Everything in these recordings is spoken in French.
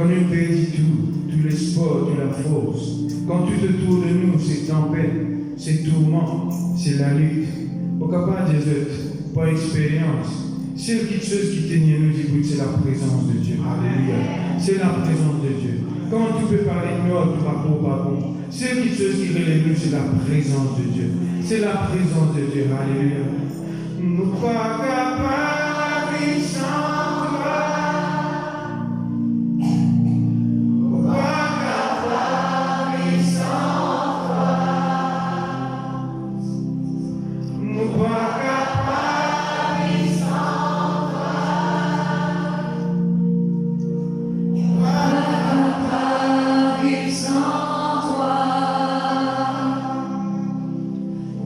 Quand nous perdons tout l'espoir, toute la force, quand tout autour de nous, c'est tempête, c'est tourment, c'est la lutte, au capable des autres, par expérience, c'est quelque chose qui tenait nous dit, c'est la présence de Dieu. Alléluia. C'est la présence de Dieu. Comment tu peux parler de nous, tu vas pas bon. C'est quelque chose qui relève nous, c'est la présence de Dieu. C'est la présence de Dieu. Alléluia. Nous pas capables sans toi. Nous pas capables sans toi. Nous pas capables sans toi. Nous pas capables sans toi.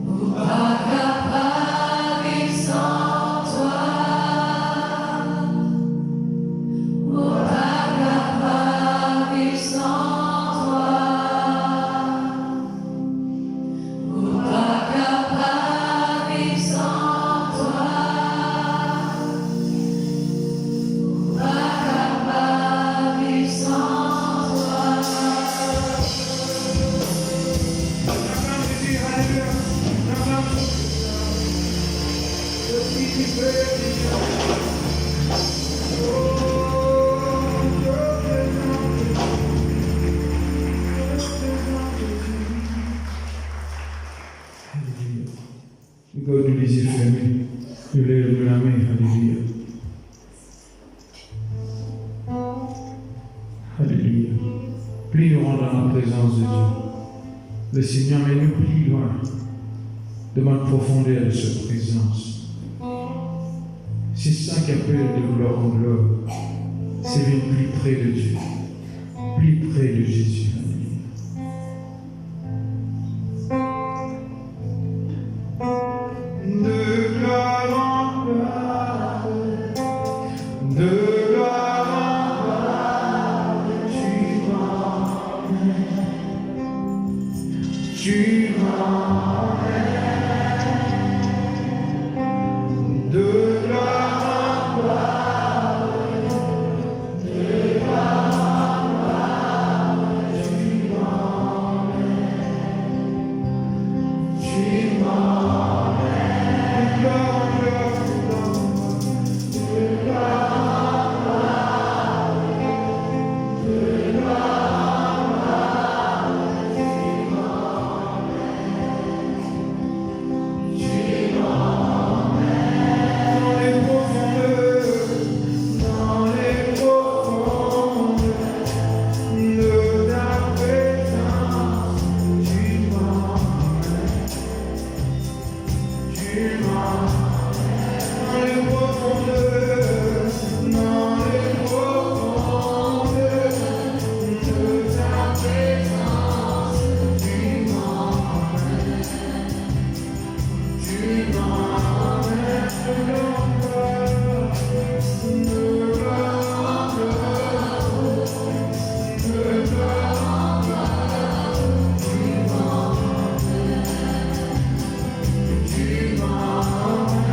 Nous pas capables sans toi. Nous pas capables sans toi. Nous pas capables sans toi. Nous pas capables sans toi. Nous nous les yeux fermés, nous lèvons la main, alléluia. Alléluia. Plus nous rentrons dans la présence de Dieu, le Seigneur mène nous plus loin, de la profondeur de sa présence. C'est ça qui appelle de gloire en gloire. C'est venir plus près de Dieu, plus près de Jésus. De gloire en gloire, de gloire en gloire, tu m'emmènes, de gloire en gloire, de gloire en gloire, tu m'emmènes, tu m'emmènes. Tu m'emmènes.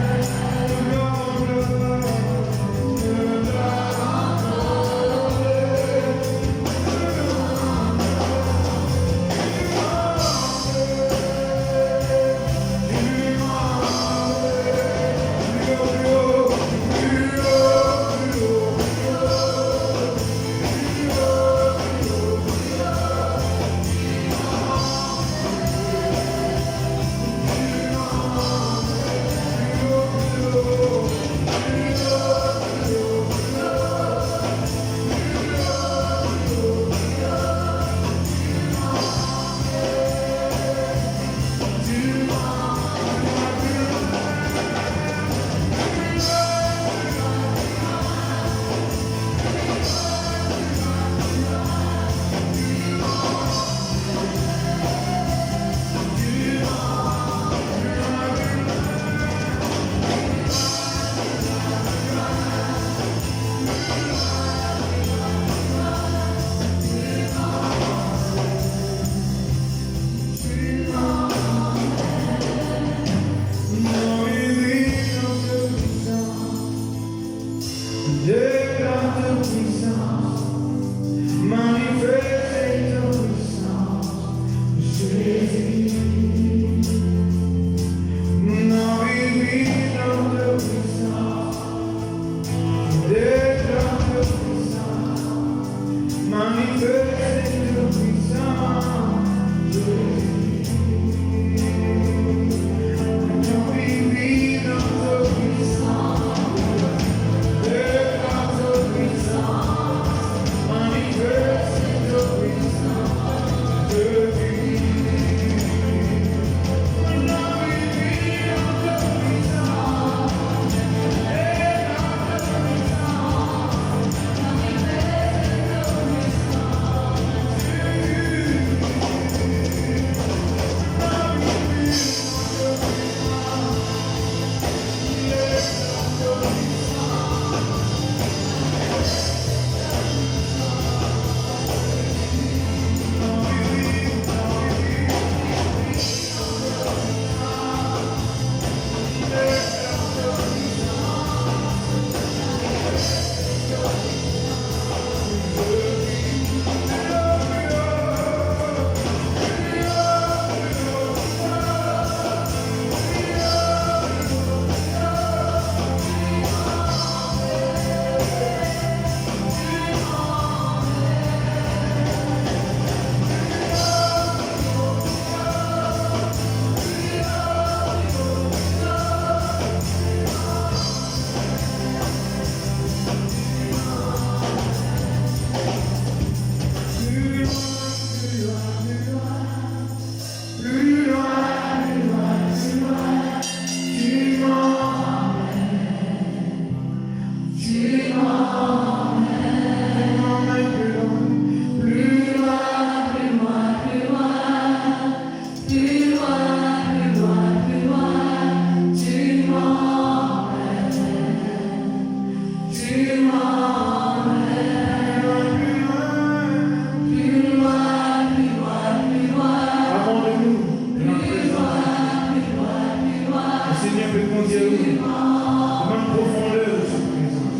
oui. Demande profondeur de sa présence.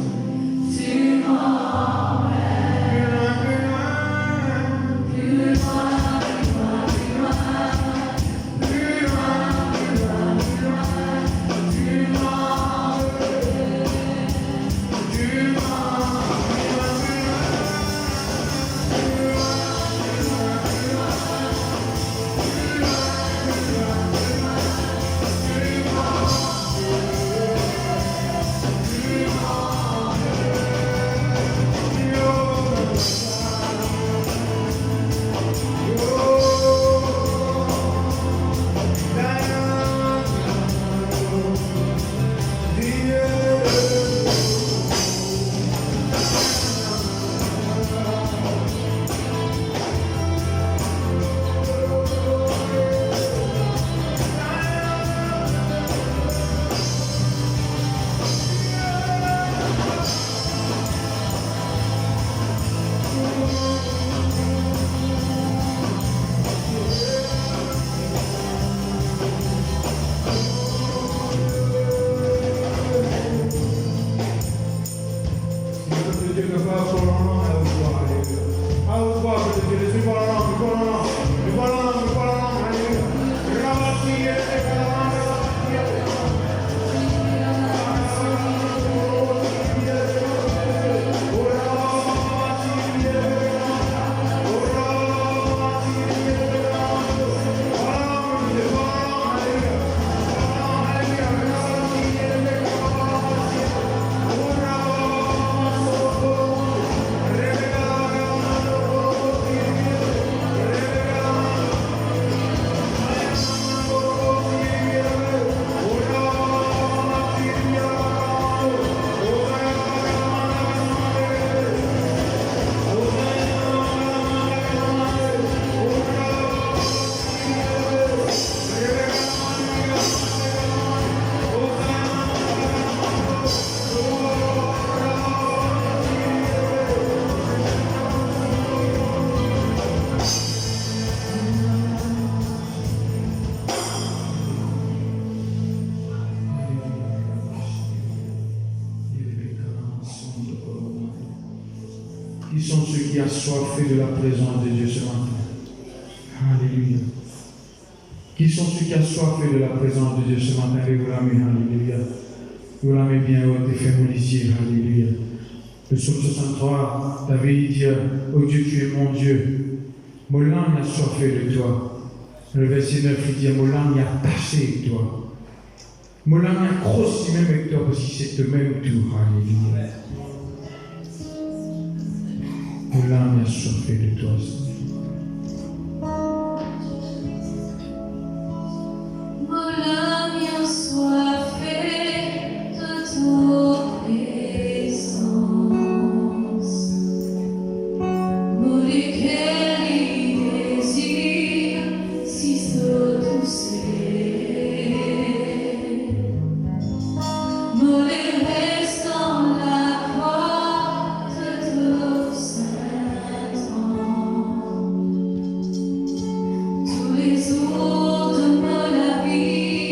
Plus loin, plus loin. Plus loin, plus loin. Plus loin, plus loin, plus loin. Plus loin, plus loin. Qui sont ceux qui assoiffés de la présence de Dieu ce matin? Alléluia. Qui sont ceux qui assoiffés de la présence de Dieu ce matin? Lève la main, alléluia. Lève la main bien haute et fais-moi ici, alléluia. Le psaume 63, David dit, oh Dieu, tu es mon Dieu. Mon âme est assoiffée de toi. Le verset 9, il dit, mon âme est attachée de toi. Mon âme est accrochée même avec toi parce que c'est le même tour, alléluia. Mon âme est assoiffée de toi. Tous les jours de la vie.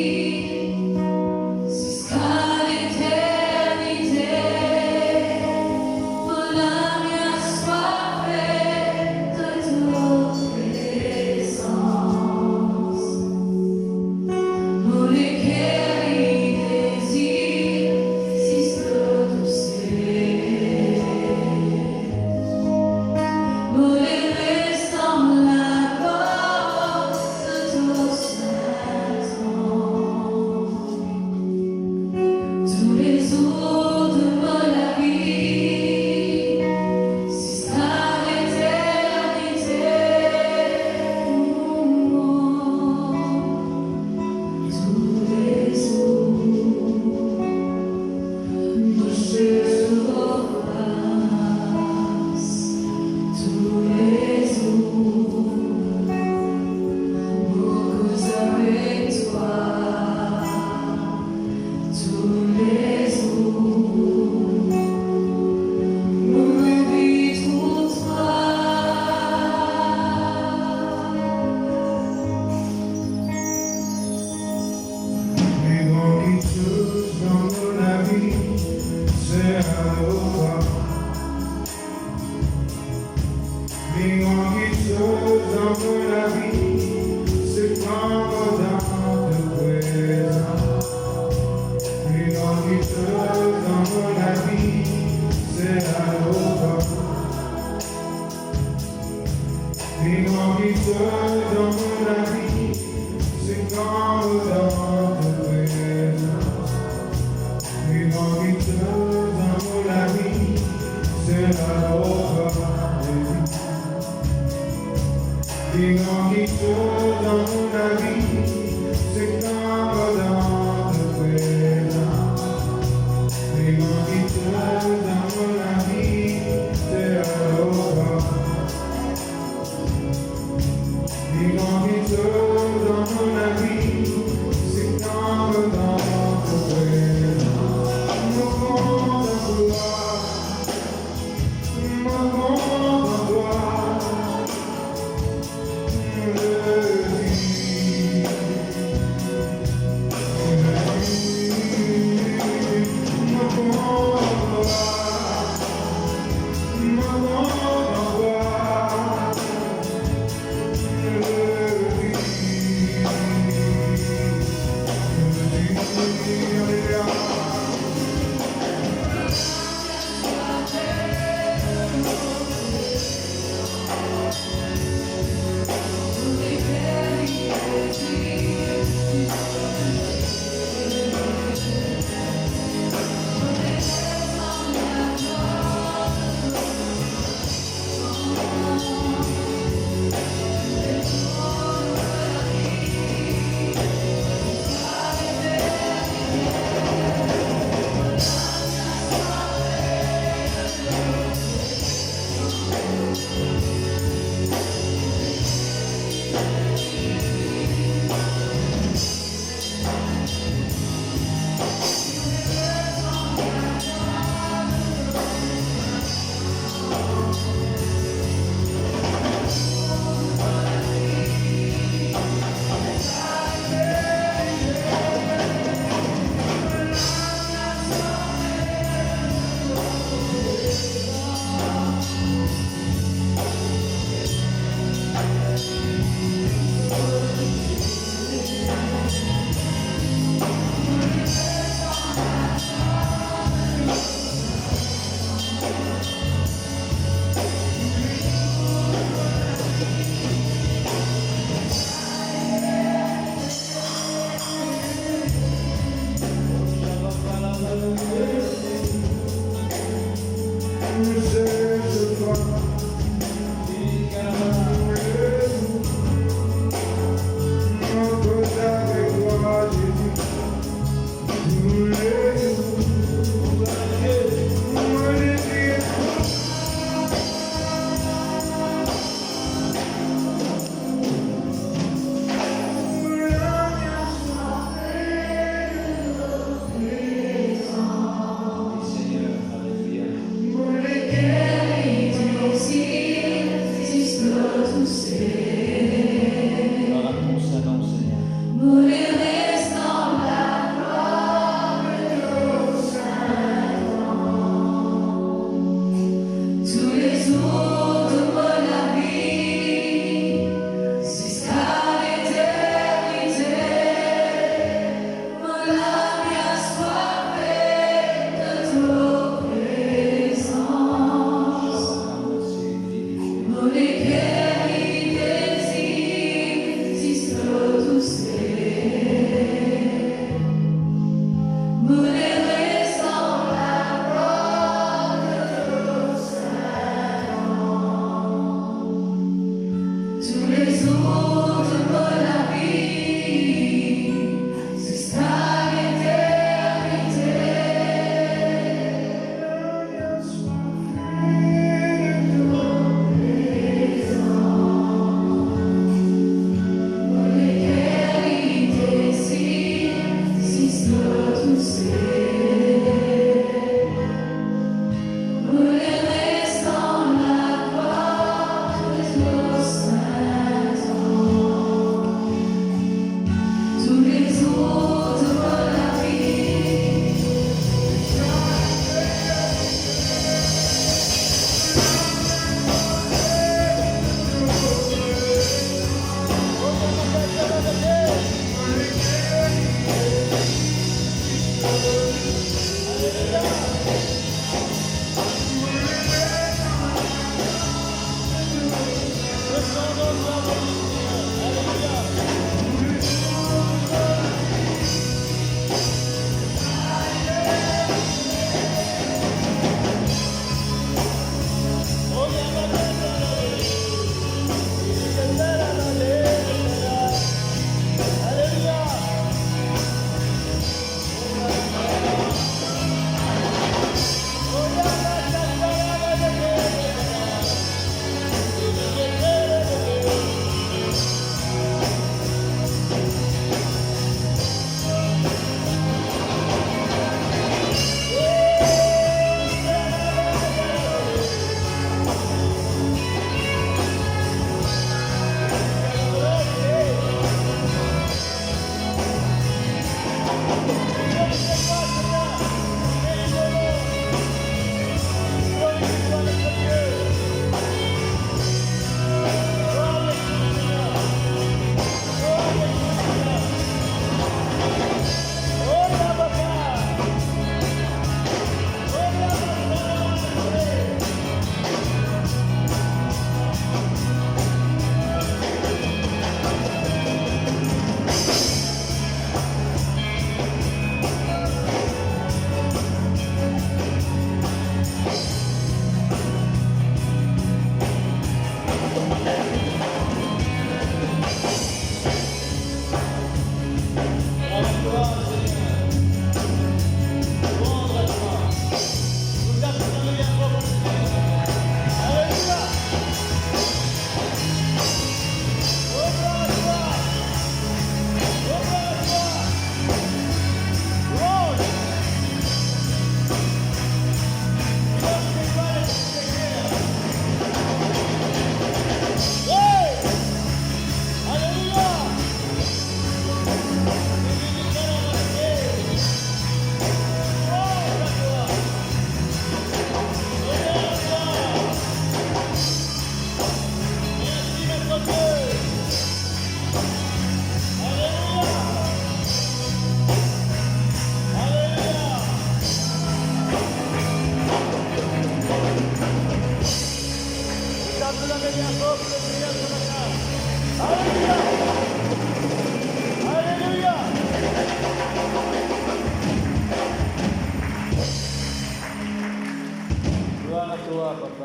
dans ta présence. Les grands qui te dans la vie, c'est la loi de vie. Les grands qui te dans la vie, c'est comme dans ta présence. Les grands qui te dans la vie, c'est la loi. Les grands qui te dans la vie,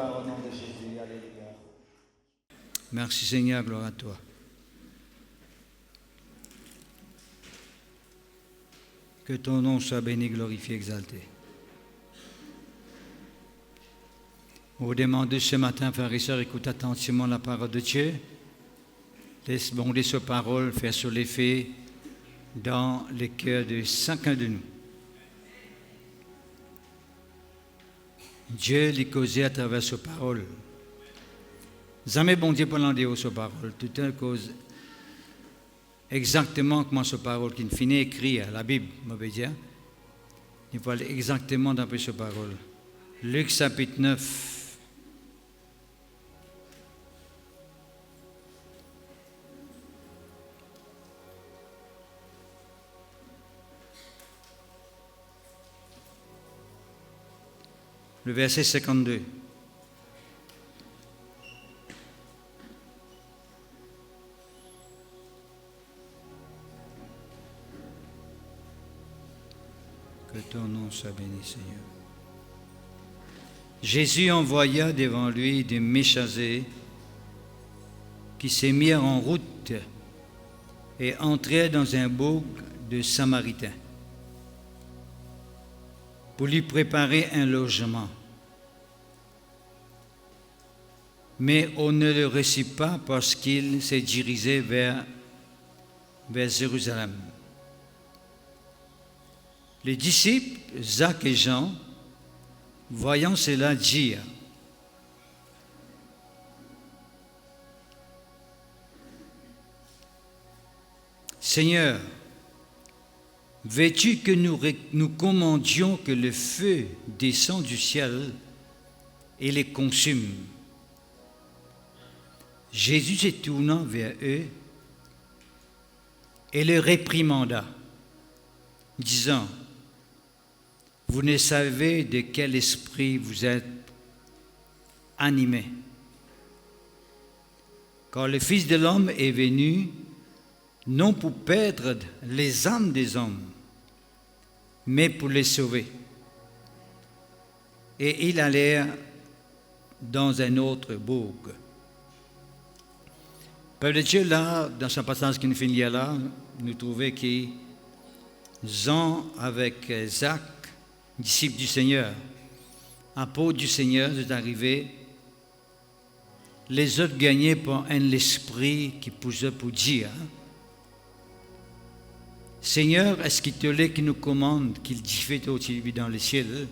gloire au nom de Jésus. Alléluia. Merci Seigneur, gloire à toi. Que ton nom soit béni, glorifié, exalté. On vous demande ce matin, frères et sœurs, écoute attentivement la parole de Dieu. Laisse bonder sa parole, faire son effet dans le cœur de chacun de nous. Dieu lui causait à travers sa parole. Jamais bon Dieu parlant de sa parole. Tout un cause exactement comment sa parole qui finit écrit à la Bible, on veut dire. Il faut aller exactement dans sa parole. Luc chapitre 9. Le verset 52. Que ton nom soit béni, Seigneur. Jésus envoya devant lui des messagers qui se mirent en route et entrèrent dans un bourg de Samaritains pour lui préparer un logement. Mais on ne le reçut pas parce qu'il s'est dirigé vers Jérusalem. Les disciples, Jacques et Jean, voyant cela, dirent: Seigneur, veux-tu que nous commandions que le feu descende du ciel et les consume? Jésus se tournant vers eux et les réprimanda, disant: Vous ne savez de quel esprit vous êtes animés. Car le Fils de l'homme est venu non pour perdre les âmes des hommes, mais pour les sauver. Et ils allèrent dans un autre bourg. Peuple de Dieu, là, dans ce passage qui nous finit là, nous trouvons que Jean avec Jacques, disciples du Seigneur, apôtres du Seigneur, sont arrivés. Les autres gagnaient par un esprit qui poussait pour dire: Seigneur, est-ce qu'il te l'est qui nous commande qu'il fait aussi dans le ciel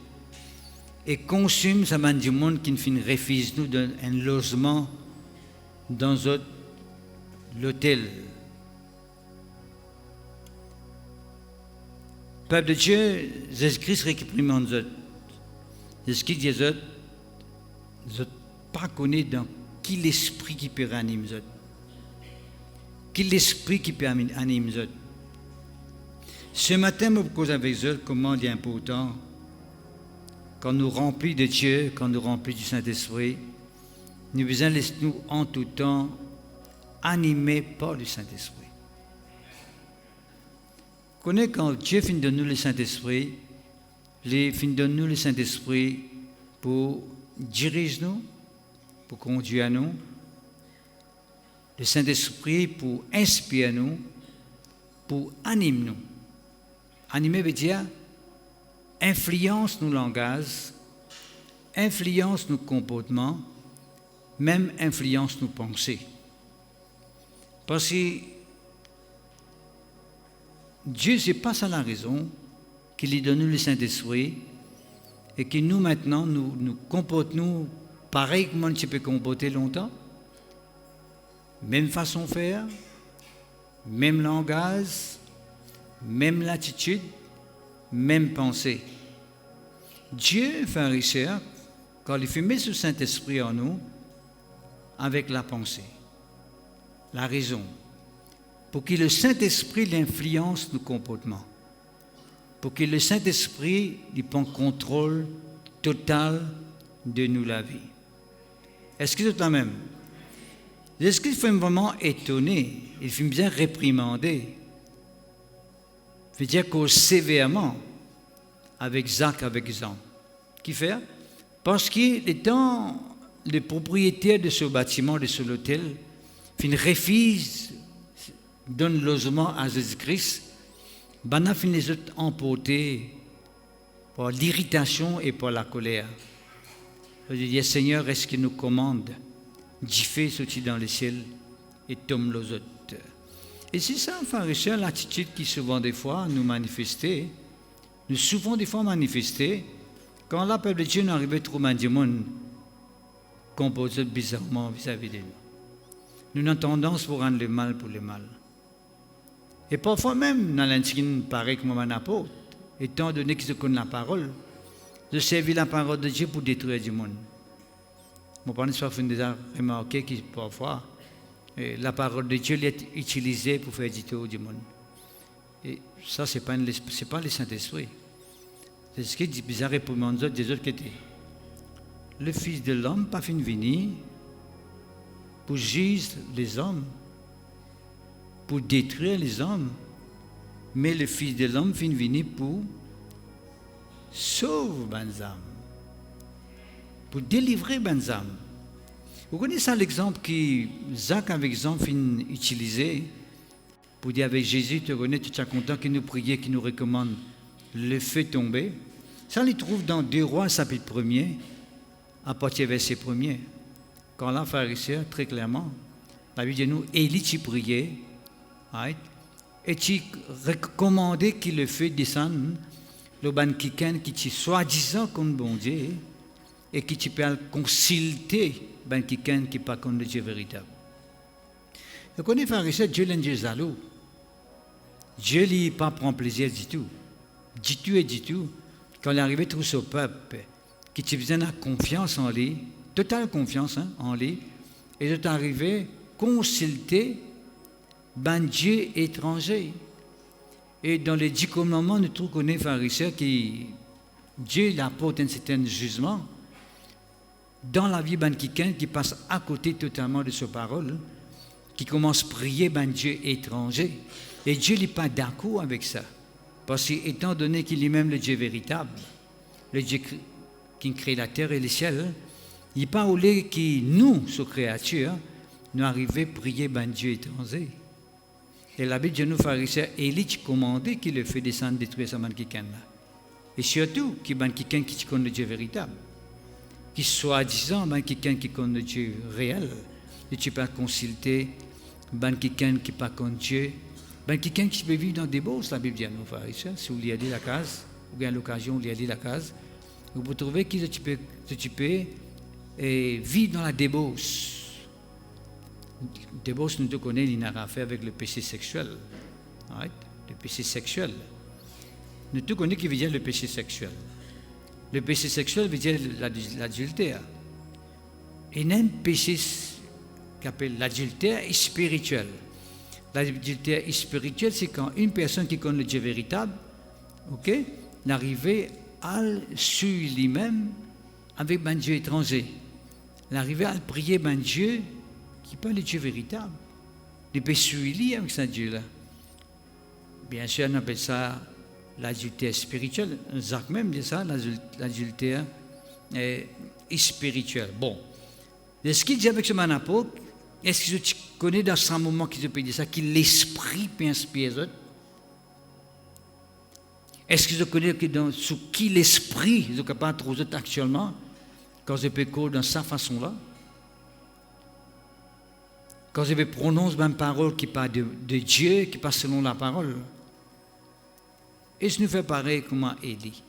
et consume sa main du monde qui nous refuse nous un logement dans l'hôtel. Peuple de Dieu, Jésus-Christ réprimande eux. Jésus-Christ dit eux, vous n'êtes pas connus dans qui l'esprit qui peut animer eux. Qui l'esprit qui peut animer eux. Ce matin, je vous cause avec eux comment il est important, quand nous remplis de Dieu, quand nous remplis du Saint-Esprit, nous devons laisser nous en tout temps animés par le Saint-Esprit. Vous connaissez quand Dieu finit de nous le Saint-Esprit, il finit de nous le Saint-Esprit pour diriger nous, pour conduire nous, le Saint-Esprit pour inspirer nous, pour animer nous. Animer veut dire influence nos langages, influence nos comportements, même influence nos pensées. Parce que Dieu, ce n'est pas ça la raison qu'il lui donne le Saint-Esprit et que nous maintenant, nous comportons pareil comme on peut comporter longtemps. Même façon de faire, même langage, même l'attitude, même pensée. Dieu, frères et sœurs, quand il fait mettre ce Saint-Esprit en nous, avec la pensée, la raison, pour que le Saint-Esprit influence nos comportements, pour que le Saint-Esprit prenne contrôle total de nous la vie. Est-ce que c'est la même? Est-ce qu'il fait vraiment étonné? Il fait bien réprimander. Il veut dire qu'au sévèrement, avec Jacques, avec Jean. Qui fait? Parce que les temps le propriétaire de ce bâtiment, de ce hôtel, refuse donne logement à Jésus-Christ, ben a fini les autres emportés par l'irritation et par la colère. Je dis, Seigneur, est-ce qu'il nous commande d'y faire sortir dans le ciel et tombe les autres? Et c'est ça, pharisien, l'attitude qui souvent des fois nous manifestait, quand la peuple de Dieu nous arrivait trop mal du monde, composé bizarrement vis-à-vis de nous. Nous avons tendance pour rendre le mal pour le mal. Et parfois même, dans l'insigne, pareil comme un apôtre, étant donné qu'ils connaissent la parole, de servir la parole de Dieu pour détruire du monde. Mon parents soit déjà remarqué que parfois, la parole de Dieu est utilisée pour faire détruire du monde. Et ça, ce n'est pas le Saint-Esprit. C'est ce qui est bizarre pour moi des autres côtés. Le Fils de l'homme pas fin venir pour juger les hommes, pour détruire les hommes, mais le Fils de l'homme fin venir pour sauver les âmes, pour délivrer les âmes. Vous connaissez l'exemple que Jacques avec Jean fin utilisé pour dire avec Jésus, tu connais, tu es content qu'il nous prie, qu'il nous recommande le feu tomber. Ça, on le trouve dans 2 Rois, chapitre 1er, à partir du verset 1er. Quand là, pharisien, très clairement, la Bible dit nous, Élie, tu priais, right? Et tu recommandais que le feu descende, le ban qui tu soi-disant contre bon Dieu, et que tu peux consulter ban qui n'est pas contre Dieu véritable. Vous connaissez, pharisien, Dieu est un Dieu jaloux. Dieu ne pas prend plaisir du tout. Du tout. Quand il est arrivé tout ce peuple, qui tu faisais la confiance en lui, totale confiance en lui, et il est arrivé consulter ben Dieu étranger. Et dans les 10 commandements, nous trouvons qu'on est pharisien qui Dieu apporte un certain jugement dans la vie de quelqu'un qui passe à côté totalement de sa parole, qui commence à prier ben Dieu étranger. Et Dieu n'est pas d'accord avec ça. Parce qu'étant donné qu'il est même le Dieu véritable, le Dieu qui crée la terre et le ciel, il n'est pas au lieu que nous, ces créatures, nous arrivons à prier ben Dieu étranger. Et la Bible de nous, pharisiens, Élie commandait qu'il le fait descendre détruire ce man quelqu'un là. Et surtout, qu'il ben quelqu'un qui connaît le Dieu véritable. Qui soi-disant, ben quelqu'un qui connaît le Dieu réel. Et tu peux consulter ben quelqu'un qui pas connaît Dieu. Ben quelqu'un qui peut vivre dans des bosses, la Bible dit à nous, pharisiens, si vous lisez la case, ou bien à l'occasion, vous lisez la case, vous pouvez trouver que tu peux vivre dans la débauche. Débauche, nous te connaissons, il n'a rien à faire avec le péché sexuel. Right? Le péché sexuel. Nous te connaissons qui veut dire le péché sexuel. Le péché sexuel veut dire l'adultère. Et il y a un péché qui s'appelle l'adultère spirituel. L'adultère spirituel, c'est quand une personne qui connaît le Dieu véritable, n'arrive à suivre lui-même avec un Dieu étranger. L'arriver à prier un Dieu qui n'est pas le Dieu véritable. Il peut suivre avec ce Dieu-là. Bien sûr, on appelle ça l'adultère spirituel. Jacques même dit ça, l'adultère spirituel. Bon. Ce qu'il dit avec ce apôtre, est-ce que tu connais dans ce moment qu'il peut dire ça, que l'esprit peut inspirer les autres? Est-ce que je connais sous qui l'esprit est capable de trouver actuellement, quand je peux courir dans sa façon-là? Quand je vais prononcer une parole qui parle de Dieu, qui passe selon la parole. Et je nous fais pareil comme Élie.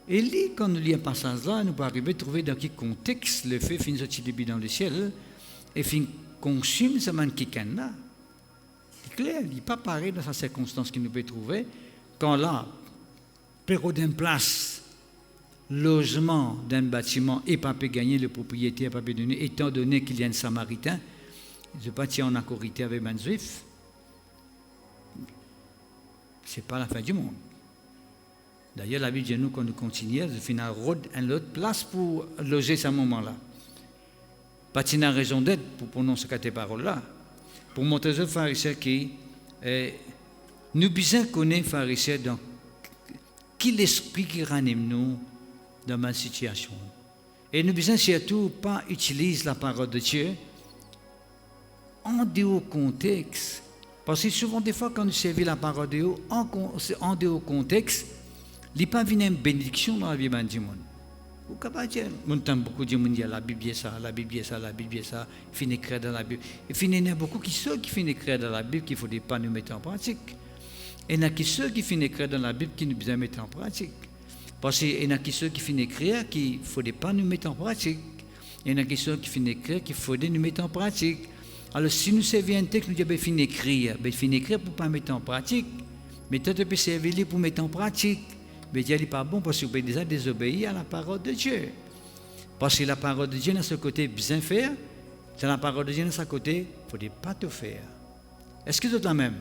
Élie, quand nous lisons un passage là, nous pouvons arriver à trouver dans quel contexte le feu finit sortir depuis dans le ciel et finit consume ce man qui est là. C'est clair, il n'est pas pareil dans sa circonstance qu'il nous peut trouver. Quand là, période d'une place, logement d'un bâtiment et pas peut gagner le propriétaire, pas peut donner, étant donné qu'il y a un Samaritain, je ne pas tirer en accorité avec un juif. Ce n'est pas la fin du monde. D'ailleurs, la Bible dit nous quand nous continuons, je finis une autre place pour loger ce moment-là. Pas de raison d'être pour prononcer ces paroles-là. Pour montrer aux pharisiens que nous besoin connaître pharisiens dans qui l'esprit qui ranime nous dans ma situation. Et nous besoin surtout pas utiliser la parole de Dieu en dehors contexte. Parce que souvent, des fois, quand nous servons la parole de Dieu en dehors contexte, il n'y a pas une bénédiction dans la vie du monde. Vous pouvez dire, beaucoup de monde dit la Bible est ça, la Bible est ça, la Bible est ça, il finit écrire dans la Bible. Et puis, il y a beaucoup qui finissent écrire dans la Bible qu'il ne faut pas nous mettre en pratique. Et il y en a qui finissent écrire dans la Bible qui nous besoin mettre en pratique. Parce qu'il y en a qui finissent écrire qu'il ne faut pas nous mettre en pratique. Il y en a qui finissent écrire qu'il faut nous mettre en pratique. Alors, si nous servons un texte, nous disons, il faut écrire pour ne pas mettre en pratique. Mais toi, tu peux servir pour mettre en pratique. Mais Dieu n'est pas bon parce que vous pouvez déjà désobéir à la parole de Dieu. Parce que la parole de Dieu, dans ce côté, bien faire. C'est la parole de Dieu, dans ce côté, il ne faut pas tout faire. Est-ce que c'est la même?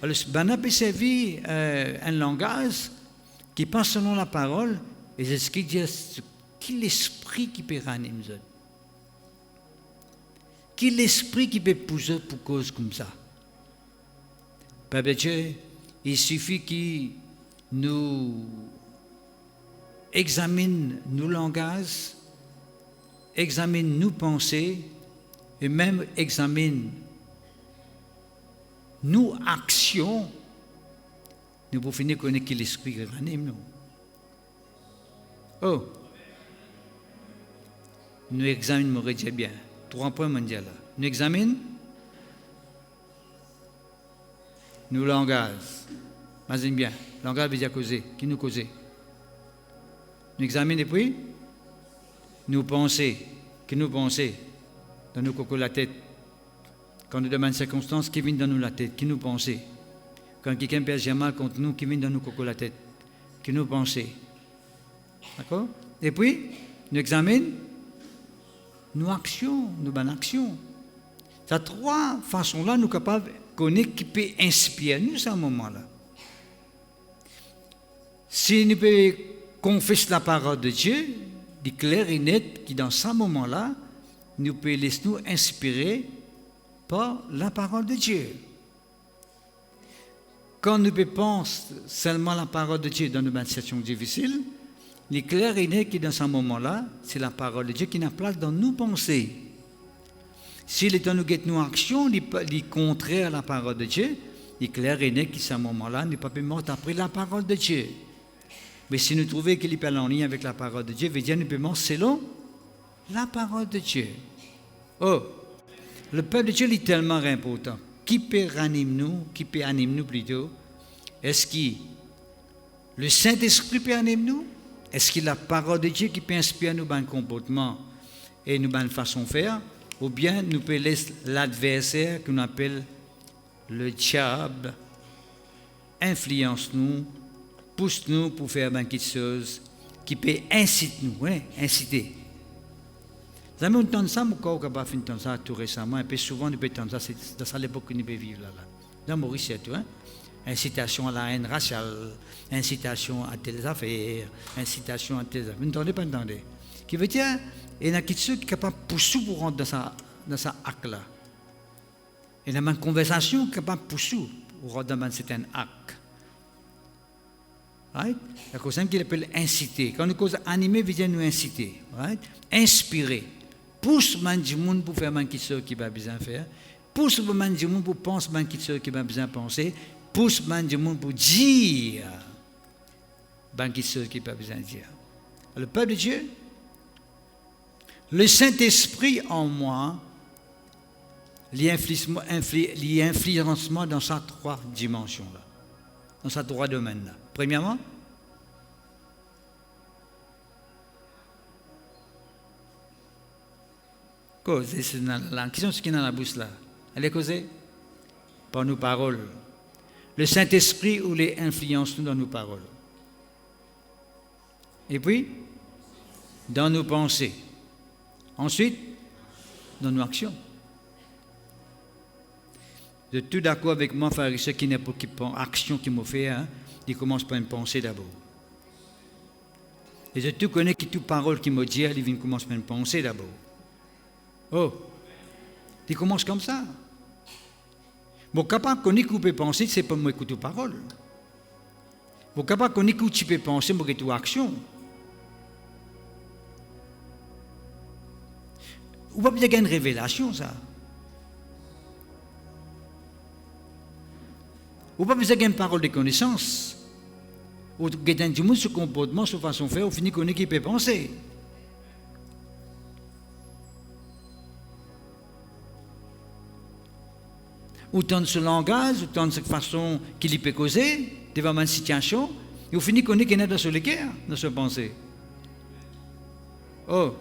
Alors, on peut servir un langage qui passe selon la parole, et c'est ce qui dit, qui l'esprit qui peut ranimer nous. Qui l'esprit qui peut pousser pour cause comme ça. Père Dieu, il suffit qu'il nous examine nos langages, examine nos pensées, et même examine nos actions. Nous pouvons finir connaître qui l'esprit qui ranime nous. Oh! Nous examinons, me bien. 3 points mondiaux. Nous examinons nos langages. Imaginez bien, langage veut dire causer. Qui nous cause? Nous examinons et puis nous pensons. Qui nous pensons dans nos cocos la tête. Quand nous demandons circonstances, qui viennent dans nous la tête? Qui nous pensons? Quand quelqu'un perd mal contre nous, qui vient dans nous cocos la tête? Qui nous pensons? D'accord? Et puis, nous examinons nos actions, nos bonnes actions. Ces 3 façons-là, nous sommes capables de connaître qui peut inspirer nous à ce moment-là. Si nous pouvons confesser la parole de Dieu, il est clair et net que dans ce moment-là, nous pouvons laisser nous inspirer par la parole de Dieu. Quand nous pensons seulement la parole de Dieu dans une situation difficile, il est clair et net que dans ce moment-là, c'est la parole de Dieu qui n'a place dans nos pensées. S'il est dans nos actions, il est contraire à la parole de Dieu, il est clair et net qu'à ce moment-là, nous ne pouvons pas morte après la parole de Dieu. Mais si nous trouvons qu'il est en ligne avec la parole de Dieu, veut dire que nous pouvons selon la parole de Dieu. Oh, le peuple de Dieu est tellement important. Qui peut ranimer nous, qui peut animer nous plutôt? Est-ce que le Saint-Esprit peut animer nous? Est-ce que la parole de Dieu qui peut inspirer nos bons comportements et nos bonnes façons de faire? Ou bien nous pouvons laisser l'adversaire qu'on appelle le diable influence nous, pousse nous pour faire beaucoup de choses qui peut inciter nous, hein, inciter. Vous avez entendu ça, mais quand on a fait ça tout récemment, et puis souvent nous pouvons entendre ça, c'est dans l'époque que nous pouvons vivre là. Dans Maurice, c'est tout, hein? Incitation à la haine raciale, incitation à telles affaires, incitation à telles affaires. Vous n'entendez pas entendre? Qui veut dire, il y en a qui sont capables de pousser pour rentrer dans sa acte-là. Il y a une conversation capable de pousser pour rentrer dans certains actes. Right? La cause qui appelle inciter. Quand nous cause animer, veut dire nous inciter. Right? Inspirer. Pousse du monde pour faire quelque chose qui va besoin faire. Pousse du monde pour penser quelque chose qui va besoin penser. Pousse du monde pour dire quelque chose qui va besoin dire. Le peuple de Dieu, le Saint-Esprit en moi, l'influencement dans ces 3 dimensions-là, dans ces 3 domaines-là. Premièrement, causer, c'est dans la langue. Qui sont ceux qui sont dans la bouche là? Elle est causée par nos paroles. Le Saint-Esprit ou les influence nous dans nos paroles. Et puis, dans nos pensées. Ensuite, dans nos actions. Vous êtes tout d'accord avec moi, frère et sœurs, qui n'est pas action qui m'a fait, hein? Il commence par une pensée d'abord. Et je tout connais que toute parole qui m'a dit, il commence par une pensée d'abord. Oh, il commence comme ça. Bon, capable qu'on écoute penser, c'est pas moi écouter parole. Bon, capable qu'on écoute penser, moi écouter action. Ou pas bien une révélation, ça. Ou pas besoin d'une parole de connaissance. Ou quelqu'un du monde, ce comportement, sa façon de faire, au fini qu'on est qui peut penser. Autant de ce langage, autant de cette façon qu'il peut causer devant une situation, et au fini qu'on est qui est dans ce l'équerre, dans ce pensée. Oh!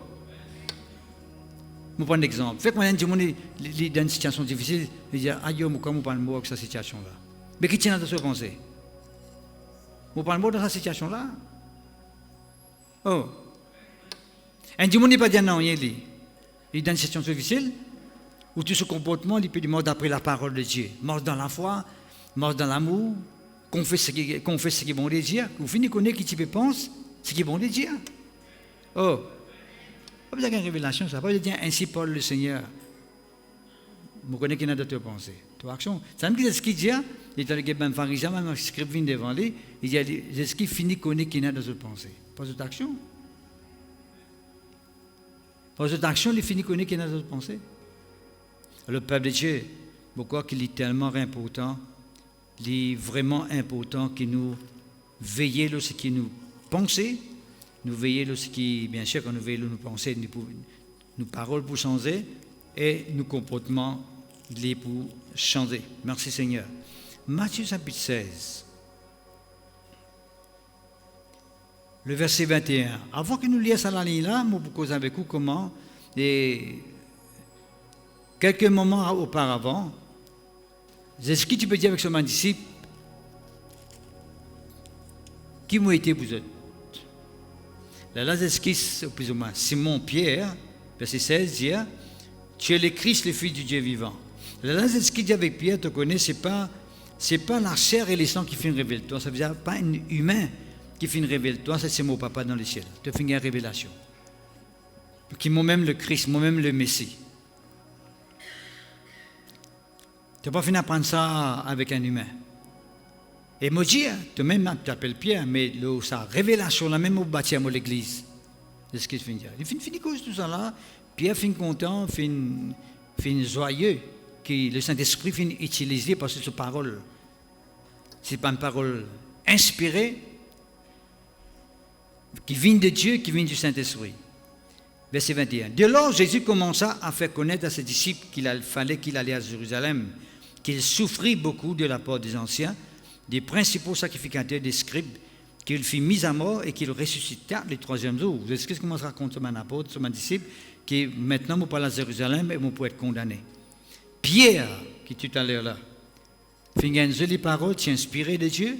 Je prends un exemple. Fait que quand du monde est dans une situation difficile, il dit aïe, comment on parle mot avec cette situation-là. Mais qui tient dans ce pensée? On parle mot dans cette situation-là? Oh! Un du monde n'est pas dit non, il est dans une situation difficile, où tout ce comportement, il peut dire mort d'après la parole de Dieu, mort dans la foi, mort dans l'amour, qu'on fait ce qui est bon de Dieu, qu'on finit qu'on est qui tu pense, ce qui est bon de Dieu. Oh! Pas besoin d'une révélation, ça. Pas besoin de dire ainsi Paul le Seigneur. Je connais qu'il y a d'autres pensées. Toi, action. Ça me dit ce qu'il dit, il est dans le pharisien, même script vient devant lui, il dit ce qu'il finit connaît qu'il y a d'autres pensées. Pas d'autres actions. Pas d'autres actions, il finit connaît qu'il y a d'autres pensées. Le peuple de Dieu, pourquoi qu'il est tellement important, il est vraiment important que nous veillions sur ce qui nous pensons, nous veillons sur ce qui, bien sûr, quand nous veillons nos pensées, nos paroles pour changer et nos comportements pour changer. Merci Seigneur. Matthieu chapitre 16, le verset 21. Avant que nous lisions la ligne là, je vais causer avec vous comment, et quelques moments auparavant, est-ce que tu peux dire avec ce disciple, qui m'a été vous autres? Là, c'est plus ou moins Simon Pierre, verset 16, dit tu es le Christ, le Fils du Dieu vivant. Là, c'est ce qu'il dit avec Pierre, tu connais, c'est pas la chair et les sangs qui font une révélation. Ça veut dire pas un humain qui fait une révélation, c'est mon papa dans le ciel. Tu fais une révélation. Qui moi-même le Christ, moi-même le Messie. Tu n'as pas fini d'apprendre ça avec un humain. Et moi, tu t'appelles Pierre, mais sa révélation, là même au bâtiment de l'église, c'est ce qu'il finit. Il finit cause tout ça là, Pierre finit content, finit joyeux, que le Saint-Esprit finit utilisé parce que cette parole, c'est pas une parole inspirée, qui vient de Dieu, qui vient du Saint-Esprit. Verset 21. Dès lors, Jésus commença à faire connaître à ses disciples qu'il fallait qu'il allait à Jérusalem, qu'il souffrit beaucoup de la part des anciens, des principaux sacrificateurs, des scribes, qu'il fut mis à mort et qu'il ressuscita le troisième jour. Vous savez ce que je raconte sur mon apôtre, sur mon disciple, qui maintenant, je parle à Jérusalem et je peux être condamné. Pierre, qui tout à l'heure là, fait une jolie parole, qui est inspirée de Dieu,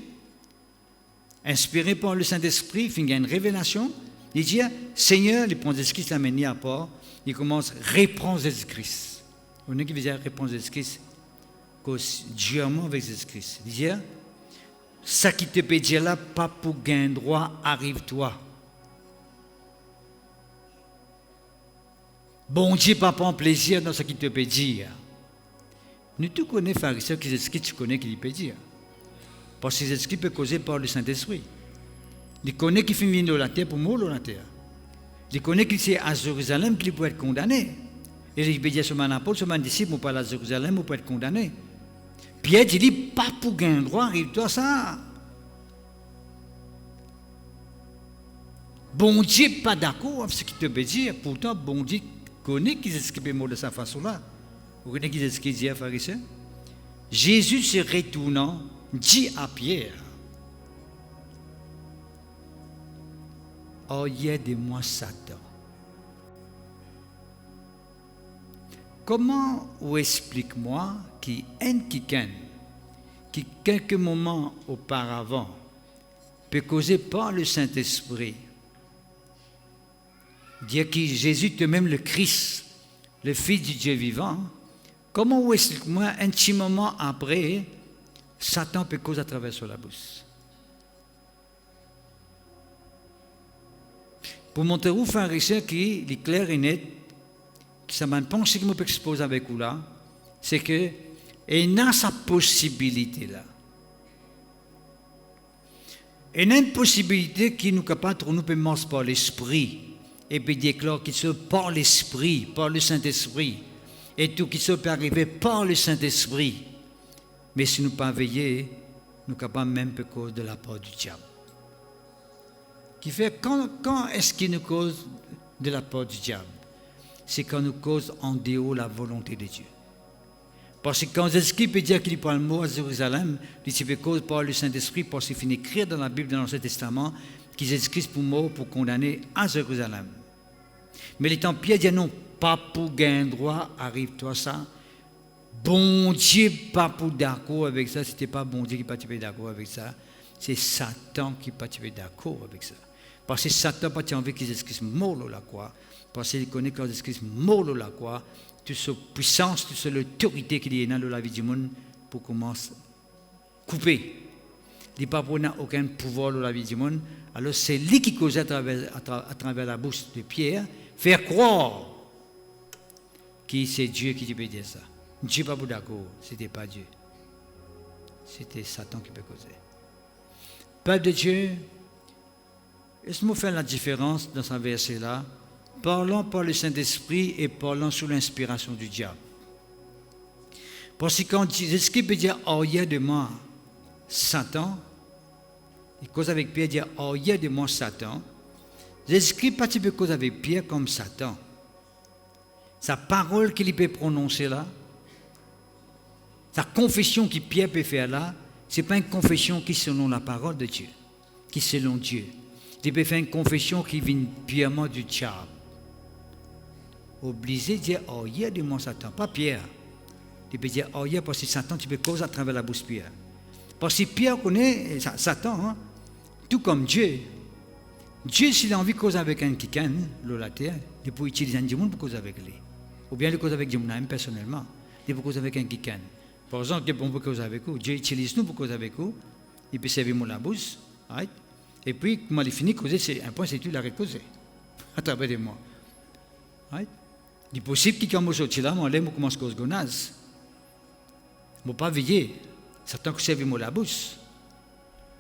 inspiré par le Saint-Esprit, fait une révélation. Il dit, Seigneur, il prend Jésus-Christ, l'amène à part, il commence à reprendre Jésus-Christ. On est qui veut dire reprendre Jésus-Christ, cause durement avec Jésus-Christ. Il dit, ça qui te peut dire là, pas pour gain droit, arrive-toi. Bon Dieu, pas prendre plaisir dans ce qui te peut dire. Nous tous connaissons pharisiens qui Jésus-Christ, tu connais qu'il peut dire. Parce que Jésus-Christ peut causer par le Saint-Esprit. Il connaît qu'il fait venir de la terre pour mourir dans la terre. Il connaît qu'il est à Jérusalem qu'il peut être condamné. Et il peut dire sur mon apôtre, sur mon disciple, on parle à Jérusalem, on peut être condamné. Pierre dit, pas pour gagner droit, arrive-toi ça. Bon Dieu n'est pas d'accord avec ce qu'il te peut dire. Pourtant, bon Dieu connaît qu'il s'exprime mot de sa façon-là. Vous connaissez qu'il s'exprime dit à pharisien? Jésus se retournant, dit à Pierre, oyez de moi Satan. Comment ou explique-moi qui quelques moments auparavant peut causer par le Saint-Esprit, dire que Jésus est même le Christ, le Fils du Dieu vivant, comment ou explique-moi un petit moment après, Satan peut causer à travers sur la bouche. Pour montrer aux pharisiens qui est clair et net, que ça m'a pensé que je peux exposer avec vous là, c'est que il a sa possibilité là. Il y a une possibilité qui nous capable de nous permettre par l'esprit et puis déclare qu'il se par l'Esprit, par le Saint-Esprit, et tout qui se peut arriver par le Saint-Esprit. Mais si nous ne pas veiller, nous sommes capables même à cause de la part du diable. Qui fait, quand est-ce qu'il nous cause de la part du diable? C'est quand nous cause en dehors la volonté de Dieu. Parce que quand Jésus peut dire qu'il prend le mot à Jérusalem, il peut cause par le Saint-Esprit, parce qu'il finit écrire dans la Bible, dans l'Ancien Testament, qu'il Jésus-Christ pour mort, pour condamner à Jérusalem. Mais les temps Pierre dit non, pas pour gagner droit, arrive-toi ça. Bon Dieu, pas pour d'accord avec ça, c'était pas bon Dieu qui pas d'accord avec ça, c'est Satan qui pas d'accord avec ça. Parce que Satan n'a pas envie que Jésus-Christ mort sur la croix, parce qu'il connaît que Jésus-Christ mort sur la croix, toute cette puissance, toute cette autorité qu'il y a dans la vie du monde pour commencer à couper. Il n'a aucun pouvoir dans la vie du monde, alors c'est lui qui cause à travers la bouche de Pierre, faire croire que c'est Dieu qui peut dire ça. Dieu n'est pas d'accord, ce n'était pas Dieu. C'était Satan qui peut causer. Peuple de Dieu, est-ce que fait la différence dans ce verset-là? Parlons par le Saint-Esprit et parlons sous l'inspiration du diable. Parce que quand Jésus peut dire « Oh, il y a de moi, Satan », il cause avec Pierre, dire « Oh, il y a de moi, Satan », Jésus pas peut cause avec Pierre comme Satan. Sa parole qu'il peut prononcer là, sa confession que Pierre peut faire là, ce n'est pas une confession qui est selon la parole de Dieu, qui est selon Dieu. Il peut faire une confession qui vient purement du diable. Obligé de dire, oh, il y a de moi Satan, pas Pierre. Il peut dire, oh, il y a parce que Satan, tu peux causer à travers la bouche de Pierre. Parce que Pierre connaît Satan, hein, tout comme Dieu. Dieu, s'il a envie de causer avec un kikan, la terre, il peut utiliser un démon pour causer avec lui. Ou bien il cause avec Dieu même personnellement. Il peut causer avec un kikan. Par exemple, on peut causer avec vous. Dieu utilise nous pour causer avec vous. Il peut servir mon la bouche. Right? Et puis, quand il finit de causer, c'est un point, c'est tu l'arrêtes de causer. À travers de moi. Right? Il est possible qu'il commence au là, mais on commence à causer gonaz. Il ne faut pas veiller. Satan qui serve mon la bouche.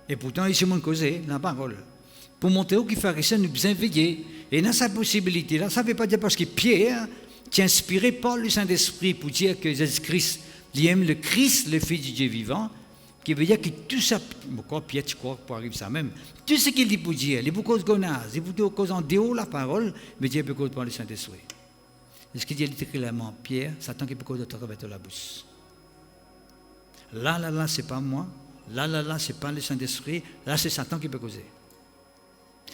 Et pourtant, il se montre causer la parole. Pour montrer au qui fait ça, nous devons veiller. Et dans sa possibilité, là, ça ne veut pas dire parce que Pierre est inspiré par le Saint-Esprit pour dire que Jésus-Christ, il aime le Christ, le Fils du Dieu vivant, qui veut dire que tout ça, pourquoi Pierre, tu crois pour arriver ça même, tout ce qu'il dit pour dire, il est pour cause gonaz, il est pour cause en dehors la parole, mais Dieu peut cause par le Saint-Esprit. Et ce qu'il dit littéralement, Pierre, Satan qui peut cause de travers la bouche. Là, c'est pas moi. Là, c'est pas le Saint-Esprit. Là, c'est Satan qui peut causer.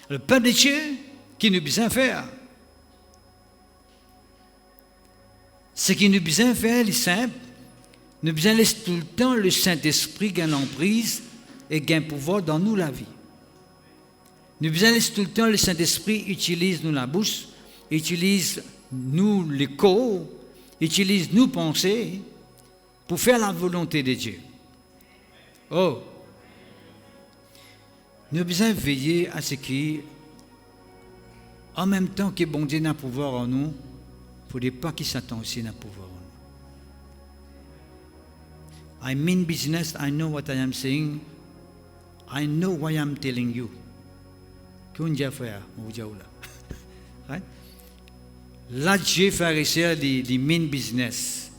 Le peuple de Dieu, qui nous besoin faire, ce qui nous besoin faire, c'est simple. Nous besoin laisser tout le temps le Saint-Esprit gagner l'emprise et gagner pouvoir dans nous la vie. Nous besoin laisser tout le temps le Saint-Esprit utilise nous la bouche, utilise nous le corps, utilise nous pensées pour faire la volonté de Dieu. Oh! Nous avons besoin de veiller à ce qui, en même temps que bon Dieu n'a pouvoir en nous, il ne faut pas qu'il Satan aussi n'a pouvoir en nous. I mean business, I know what I am saying, I know why I am telling you. Qu'est-ce que frère, right? Là, Dieu fait réussir les mean business.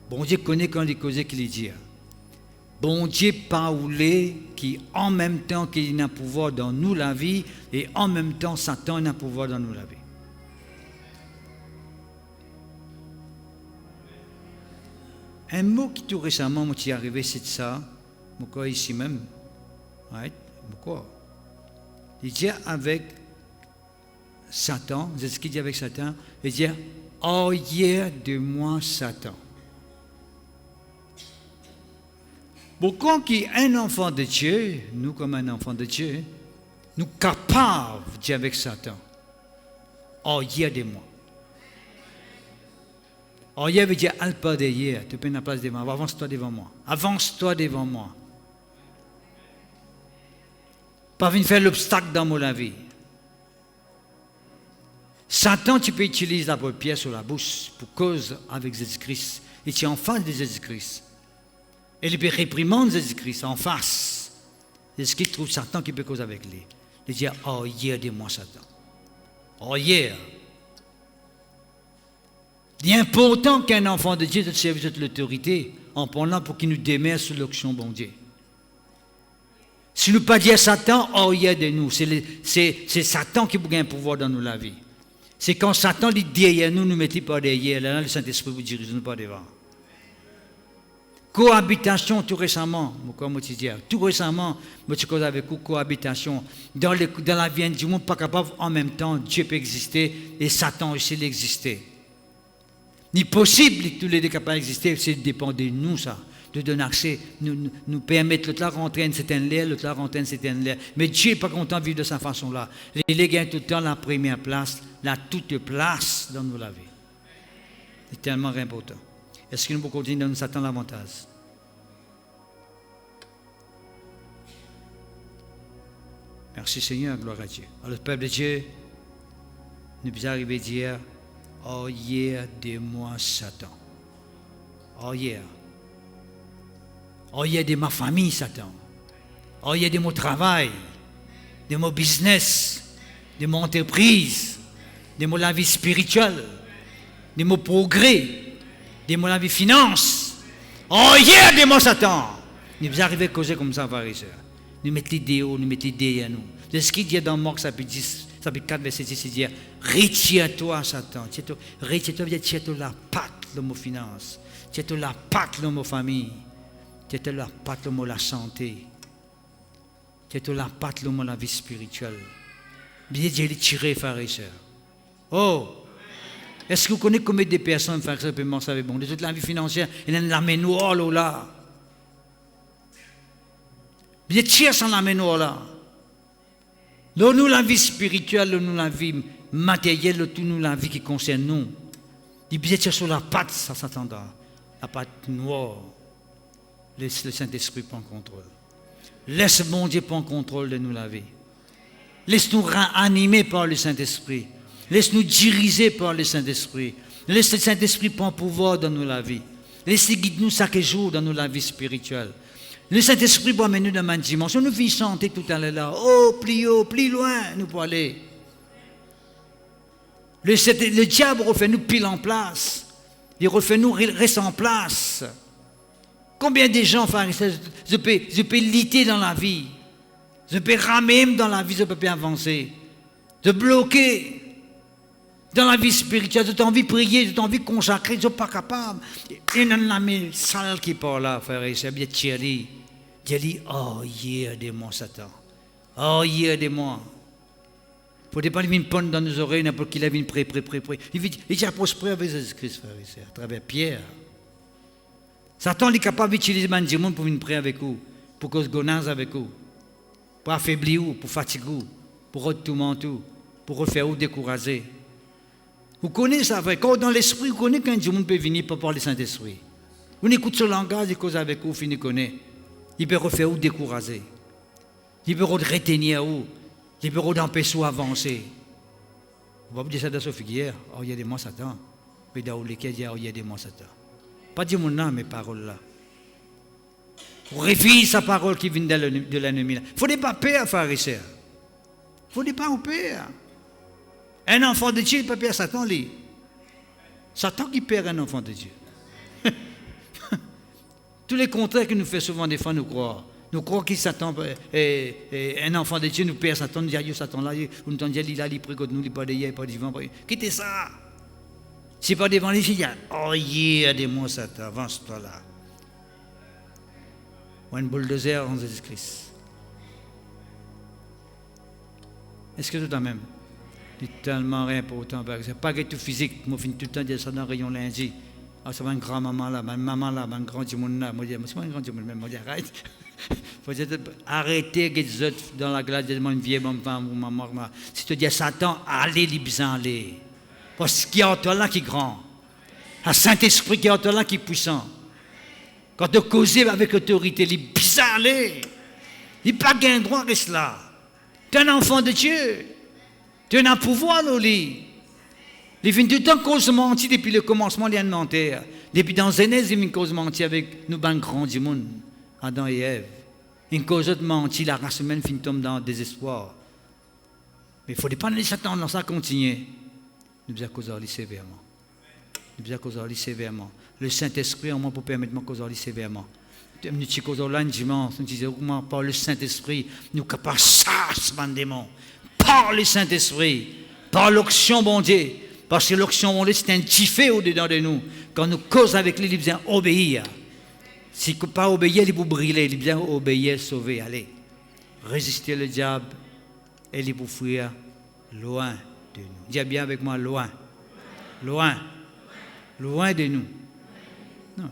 Bon Dieu connaît quand il cause qu'il dit. Bon Dieu parler qui en même temps qu'il a pouvoir dans nous la vie et en même temps Satan a pouvoir dans nous la vie. Un mot qui tout récemment m'est arrivé, c'est ça, pourquoi ici même, right? Pourquoi? Il dit avec Satan, c'est ce qu'il dit avec Satan, il dit oh hier de moi Satan. Pourquoi qu'un enfant de Dieu, nous comme un enfant de Dieu, nous capables de dire avec Satan, oh hier de moi. Oh hier veut dire alpa de hier, tu peux la place devant moi, avance-toi devant moi, avance-toi devant moi. Pas venir faire l'obstacle dans mon vie. Satan, tu peux utiliser la pierre sur la bouche pour cause avec Jésus-Christ. Et tu es en face de Jésus-Christ. Et il peut réprimander Jésus-Christ en face. Jésus-Christ trouve Satan qui peut causer avec lui. Il dit, oh, hier de moi Satan. Oh yeah! Il est important qu'un enfant de Dieu de servir de l'autorité en parlant pour qu'il nous démerde sous l'action bon Dieu. Si nous ne pas dire Satan, oh yeah de nous. C'est Satan qui a un pouvoir dans nous la vie. C'est quand Satan dit derrière nous, nous mettons pas derrière. Là, le Saint-Esprit vous dirige nous pas devant. Cohabitation, tout récemment, comme je dis, tout récemment, je suis avec vous, cohabitation. Dans la vie du monde, pas capable en même temps, Dieu peut exister et Satan aussi l'exister. Il est possible que tous les deux capables d'exister, c'est dépend de nous, ça. De donner accès, nous permettre l'autre là rentrer une certaine l'air, l'autre là rentrer une certaine l'air. Mais Dieu n'est pas content de vivre de sa façon-là. Il gagne tout le temps la première place, la toute place dans nos la vie. C'est tellement important. Est-ce que nous pouvons continuer de nous attendre l'avantage? Merci Seigneur, gloire à Dieu. Alors le peuple de Dieu, nous pouvons arriver à dire, oh yeah, de moi Satan. Oh yeah. Oh, il y a de ma famille, Satan. Oh, il y a de mon travail, de mon business, de mon entreprise, de mon la vie spirituelle, de mon progrès, de mon la vie finance. Oh, il y a de mon Satan. Nous arrivons à causer comme ça, frères et sœurs. Nous mettons l'idée haut, nous mettons l'idée à nous. C'est ce qu'il dit dans Marc, chapitre 4, verset 10, il dit, retire-toi, Satan. Retire-toi, retire-toi la patte, le mot finance. Retire-toi la patte, le mot famille. Tu es la patte, la santé. Tu es la patte, la vie spirituelle. Bien Dieu les tirer, frères et sœurs. Oh! Est-ce que vous connaissez combien de personnes, frères et sœurs, peuvent m'en bon? De toute la vie financière, il y a la main noire là. Bien tirer sans la main noire là. Nous, la vie spirituelle, nous, la vie matérielle, nous, la vie qui concerne nous. Il bien tirer sur la patte, ça s'attendra. La patte noire. Laisse le Saint-Esprit prendre contrôle. Laisse mon Dieu prendre contrôle de nous la vie. Laisse-nous animer par le Saint-Esprit. Laisse-nous diriger par le Saint-Esprit. Laisse le Saint-Esprit prendre pouvoir dans nous la vie. Laisse-le guider nous chaque jour dans nous la vie spirituelle. Le Saint-Esprit va mener nous dans une dimension. Nous vivons chanter tout à l'heure là. Oh, plus loin, nous pouvons aller. Le diable refait nous pile en place. Il refait nous rester en place. Combien de gens, frères et sœurs, je peux lutter dans la vie. Je peux ramer dans la vie, je peux pas avancer. Je bloquer dans la vie spirituelle, j'ai envie de prier, j'ai envie de consacrer, je ne suis pas capable. Il y a une amie sale qui parle là, frère et sœurs, bien Thierry. Dieu dit, oh, aidez-moi, Satan. Oh, aidez-moi. Il ne faut pas venir prendre dans nos oreilles, n'importe qui vient prêt. Il dit, prospérer avec Jésus-Christ, frère et sœurs, à travers Pierre. Satan est capable d'utiliser les gens pour venir prier avec vous, pour cause gonase avec vous, pour affaiblir vous, pour fatiguer vous, pour retourmenter vous, pour refaire vous décourager. Vous connaissez ça, vrai? Quand dans l'esprit, vous connaissez qu'un monde peut venir pour parler Saint-Esprit. Vous écoutez ce langage, il cause avec vous, vous finissez connaître. Il peut refaire vous décourager. Il peut retenir vous. Il peut d'empêcher vous avancer. Vous va dire ça dans ce figure. Oh, il y a des mots Satan. Mais dans lesquels il y a des mots Satan. Pas dire mon nom, mes paroles là. Réfléchissez sa parole qui vient de l'ennemi. Il ne faut pas peur, frères et sœurs. Il ne faut pas peur. Un enfant de Dieu, il ne peut pas perdre Satan, lui. Satan qui perd un enfant de Dieu. Tous les contraires que nous fait souvent des fois, nous croire. Nous croyons que Satan, un enfant de Dieu, nous perd Satan, nous disons, Satan là, nous entendons dire, il a pris contre nous, il n'est pas derrière, il n'est pas devant. Quittez ça. C'est pas devant les filles. Oh, aidez-moi, Satan, avance-toi là. Ou une bulldozer en Jésus-Christ. Est-ce que tout en même? C'est tellement important. C'est pas que tout physique. Moi, je finis tout le temps de dire ça dans le rayon lundi. Ah, ça va une grand-maman là, ma maman là, un grand Dimoun là. Moi, je dis, c'est pas un grand Dimoun, moi, je dis, arrête. Faut dire, arrêtez les autres dans la glace de une vieille femme ou maman. Si tu dis à Satan, allez, les bisons, allez. Parce qu'il y a en toi là qui est grand. Un Saint-Esprit qui est en toi là qui est puissant. Quand tu causes avec autorité, les bisons, allez. Il n'y a pas gain droit à cela. Tu es un enfant de Dieu. Tu as un pouvoir, Loli. Il vient tout le temps cause mentir depuis le commencement de l'année. Depuis dans Genèse, il vient cause mentir avec nous, ben grand du monde, Adam et Ève. Une cause de mentir, la race humaine finit tombe dans le désespoir. Mais il ne faut pas laisser Satan dans ça continuer. Nous devons causer sévèrement. Nous devons causer sévèrement. Le Saint-Esprit en moi pour permettre de causer sévèrement. Nous sommes causés là dimanche, nous disons comment par le Saint-Esprit, nous sommes capables de chasser les démons. Par le Saint-Esprit, par l'onction bon Dieu. Parce que l'onction bon Dieu, c'est un tifé au-dedans de nous. Quand nous causons avec lui, il vient obéir. Si vous ne pas obéir, il vous brûler. Il vient obéir, sauver. Allez, résistez le diable et il vous fuir loin de nous. Dis bien avec moi, loin. Loin. Loin de nous. Non.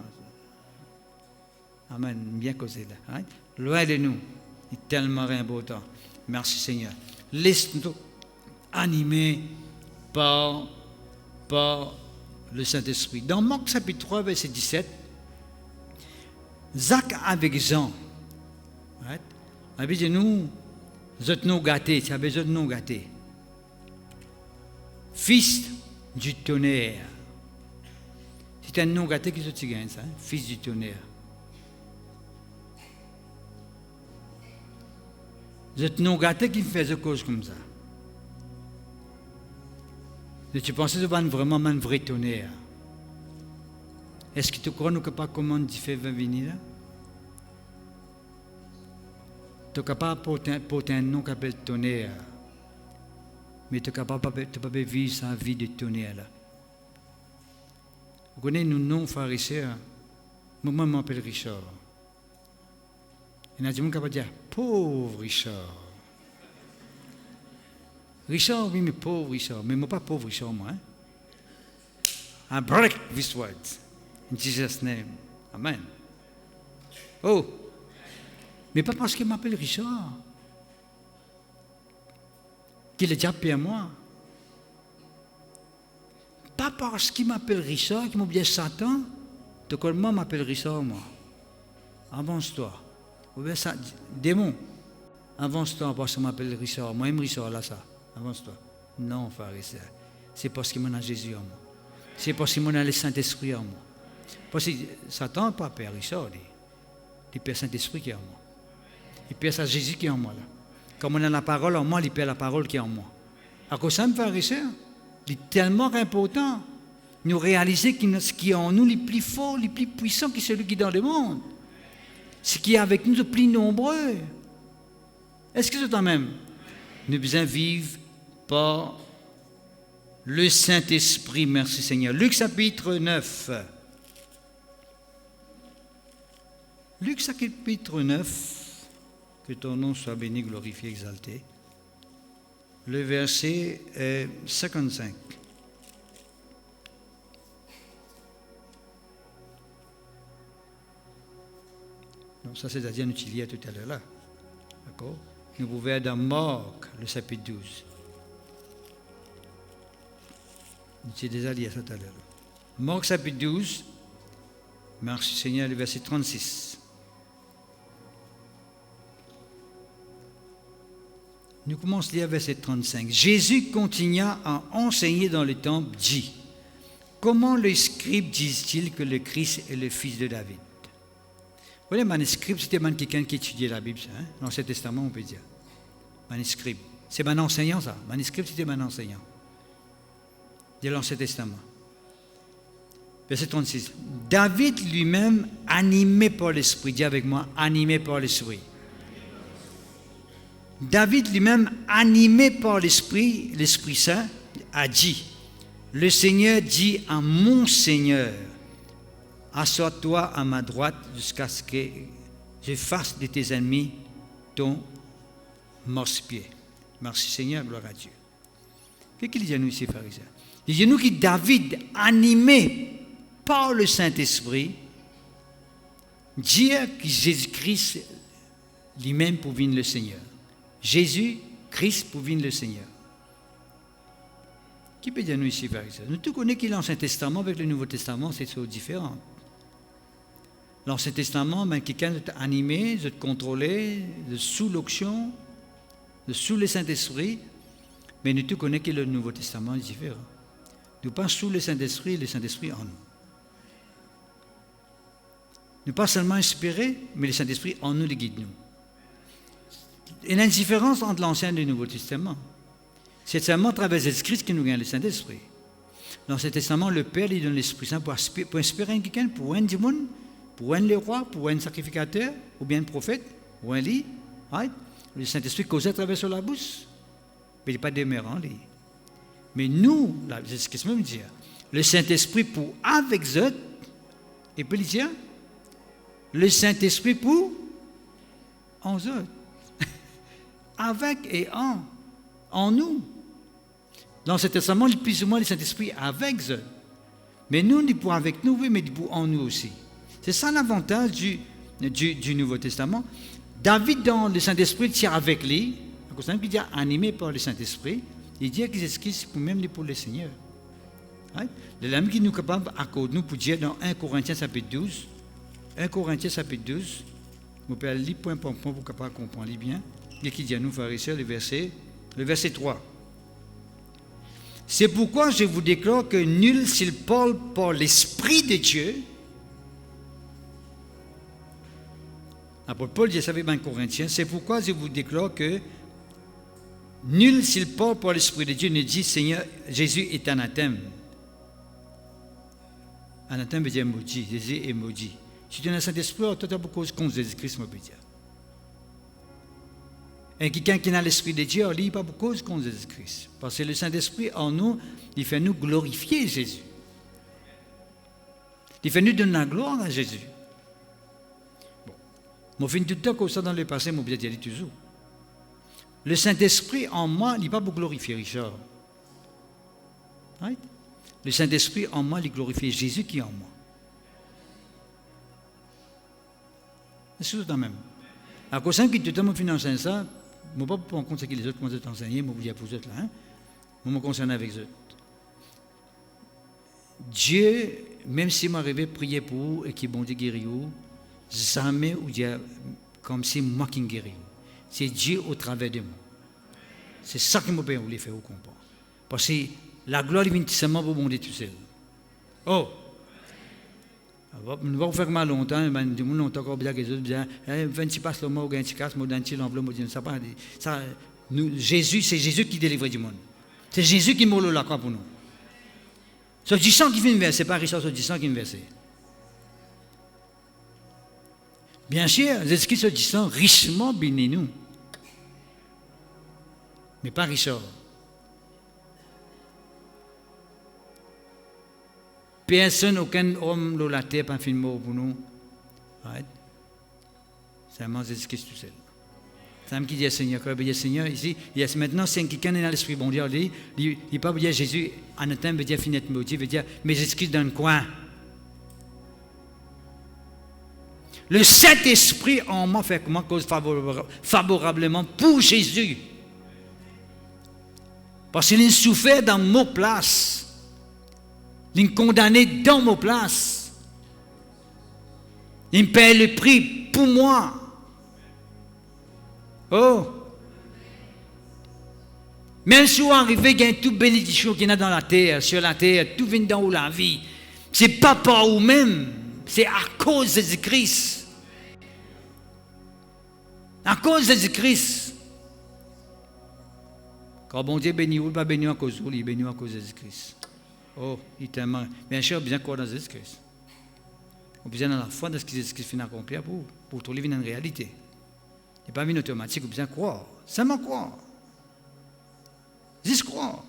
Amen. Bien causé là. Hein? Loin de nous. Il est tellement important. Merci Seigneur. Laisse-nous animer par le Saint-Esprit. Dans Marc chapitre 3, verset 17, Zach avec Jean. Right? La Bible dit nous êtes nous gâtés, tu as besoin de nous gâter. Fils du tonnerre. C'est un nom gâté qui se gagne, ça. Hein? Fils du tonnerre. Vous êtes non gâté qui me fait des causes comme ça. Et tu penses que c'est vraiment un vrai tonnerre. Est-ce que tu crois que nous ne pouvons pas comment tu fais venir là? Tu es capable de porter un nom qui s'appelle tonnerre. Mais tu es capable de vivre sa vie de tonnerre là. Vous connaissez nos noms pharisiens? Moi, je m'appelle Richard. Il y a des gens qui vont dire, pauvre Richard. Richard, oui, mais pauvre Richard. Mais moi, pas pauvre Richard, moi. Hein? I break this word. In Jesus' name. Amen. Oh. Mais pas parce qu'il m'appelle Richard. Qu'il est déjà pire moi. Pas parce qu'il m'appelle Richard, qu'il m'oublie Satan. De quoi moi m'appelle Richard, moi. Avance-toi. Démon, avance-toi parce qu'il m'appelle Richard. Moi, j'aime Richard là, ça. Avance-toi. Non, pharisien. C'est parce qu'il m'en a Jésus en moi. C'est parce qu'il m'en a le Saint-Esprit en moi. Parce que Satan n'a pas peur Richard. Il perd le Saint-Esprit qui est en moi. Il perd sa Jésus qui est en moi. Là. Comme on a la parole en moi, il perd la parole qui est en moi. À cause de ça, pharisien, il est tellement important. Nous réaliser que ce qui est en nous, le plus fort, le plus puissant que celui qui est dans le monde. Ce qui est avec nous le plus nombreux. Est-ce que c'est quand même? Nous devons vivre par le Saint-Esprit. Merci Seigneur. Luc chapitre 9. Luc chapitre 9. Que ton nom soit béni, glorifié, exalté. Le verset 55. Non, ça c'est-à-dire nous l'y tout à l'heure là. D'accord? Nous pouvons être dans Marc, le chapitre 12. Nous sommes déjà liés tout à l'heure. Marc chapitre 12, merci Seigneur, le verset 36. Nous commençons à lire verset 35. Jésus continua à enseigner dans le temple, dit, comment les scribes disent-ils que le Christ est le fils de David? Vous voyez, manuscrit, c'était quelqu'un qui étudiait la Bible, hein? L'Ancien Testament, on peut dire. Manuscrit. C'est mon enseignant, ça. Manuscrit, c'était mon enseignant. De l'Ancien Testament. Verset 36. David lui-même, animé par l'Esprit, dis avec moi, animé par l'Esprit. David lui-même, animé par l'Esprit, l'Esprit Saint, a dit, le Seigneur dit à mon Seigneur, assois-toi à ma droite jusqu'à ce que je fasse de tes ennemis ton marchepied. Merci Seigneur, gloire à Dieu. Qu'est-ce qu'il dit à nous ici, pharisiens? Il dit à nous que David, animé par le Saint-Esprit, dit que Jésus-Christ lui-même pour venir le Seigneur. Jésus-Christ pour venir le Seigneur. Qui peut dire à nous ici, pharisiens? Nous tous connaissons que l'Ancien Testament avec le Nouveau Testament, c'est chose différente. L'Ancien Testament, quelqu'un est animé, est contrôlé, est sous l'onction, est sous le Saint-Esprit, mais nous tous connaissons que le Nouveau Testament est différent. Nous pas sous le Saint-Esprit en nous. Nous pas seulement inspirés, mais le Saint-Esprit en nous, le guide nous. Il y a une différence entre l'Ancien et le Nouveau Testament. C'est seulement à travers Jésus-Christ qu'il nous gagne le Saint-Esprit. Dans ce testament, le Père lui donne l'Esprit Saint pour inspirer quelqu'un, pour un démon, pour un le roi, pour un sacrificateur, ou bien un prophète, ou un lit. Right? Le Saint-Esprit cause à travers sur la bouche. Mais il n'est pas demeurant, lui. Mais nous, là, c'est ce que je veux dire. Le Saint-Esprit pour avec eux, et puis il dit, le Saint-Esprit pour en eux. Avec et en nous. Dans ce testament, il plus ou moins le Saint-Esprit avec eux. Mais nous, il pour avec nous, oui, mais il pour en nous aussi. C'est ça l'avantage du Nouveau Testament. David, dans le Saint-Esprit, il tient avec lui, à cause qu'il dit animé par le Saint-Esprit, il dit que Jésus-Christ pour même pour le Seigneur. Right? Le lame qui nous est capable à cause nous pour dire dans 1 Corinthiens chapitre 12, 1 Corinthiens chapitre 12, vous pouvez lire point par point pour capable comprendre bien, et qui dit à nous, frères et sœurs, le verset 3. C'est pourquoi je vous déclare que nul s'il parle par l'Esprit de Dieu. L'apôtre Paul dit ça avec 1 Corinthiens, c'est pourquoi je vous déclare que nul s'il parle par l'Esprit de Dieu ne dit Seigneur, Jésus est anathème. Anathème veut dire maudit, Jésus est maudit. Si tu as un Saint-Esprit, tu as beaucoup de cause contre Jésus-Christ, mon dire. Et quelqu'un qui a l'Esprit de Dieu, il n'a pas beaucoup de cause contre Jésus-Christ. Parce que le Saint-Esprit en nous, il fait nous glorifier Jésus. Il fait nous donner la gloire à Jésus. Bon. Moi, je finis tout le temps comme ça dans le passé, mais je dis toujours. Le Saint-Esprit en moi, il n'a pas pour glorifier Richard. Right? Le Saint-Esprit en moi, il glorifie Jésus qui est en moi. C'est tout de même. À cause de ça, tout le temps, je finance ça, je ne vais pas prendre en compte ce que les autres commencent à enseigner, je vais vous dire pour eux là. Hein? Je me concerne avec eux. Dieu, même si m'arrivais à prier pour vous et qu'il bon Dieu guérit vous, jamais ou dire comme si moi qui guéris. C'est Dieu au travers de moi. C'est ça que je peux vous faire comprendre. Parce que la gloire vient seulement pour mon Dieu tout seul. Oh! Je ne vais pas vous faire mal longtemps, je vais vous longtemps encore bien que les autres disent, 26 passes le mot, 24 mots d'anti, l'enveloppe, ça, Jésus, c'est Jésus qui délivre du monde. C'est Jésus qui molle la croix pour nous. C'est du sang qui vient verser, pas Richard, c'est du sang qui vient verser. Bien sûr, Jésus-Christ se dit sang richement béni nous. Mais pas Richard. Personne, aucun homme de la terre, pas un film mort pour nous. Right? C'est vraiment Jésus-Christ tout seul. C'est un qui dit Seigneur, quand il dit Seigneur, ici, maintenant, c'est quelqu'un dans l'esprit bon Dieu, il ne pas dire Jésus, en un temps, veut dire finette maudit, veut dire, mais Jésus-Christ dans le coin. Le Saint-Esprit en moi fait comment cause favorablement pour Jésus. Parce qu'il souffert dans mon place. Il est condamné dans mon place. Il paye le prix pour moi. Oh! Même si on arrive, il y a toute bénédiction qu'il y a dans la terre, sur la terre, tout vient dans la vie. Ce n'est pas par vous-même, c'est à cause de Jésus-Christ. À cause de Jésus-Christ. Quand bon Dieu bénit, il ne pas bénir à cause de vous, il bénit à cause de Jésus-Christ. Oh, il tellement. Bien sûr, bien quoi dans Jésus-Christ. On a besoin de la foi de ce que Jésus-Christ finit accomplir pour trouver une réalité. Il n'est pas une automatique, on a besoin de croire. Seulement croire. Juste croire.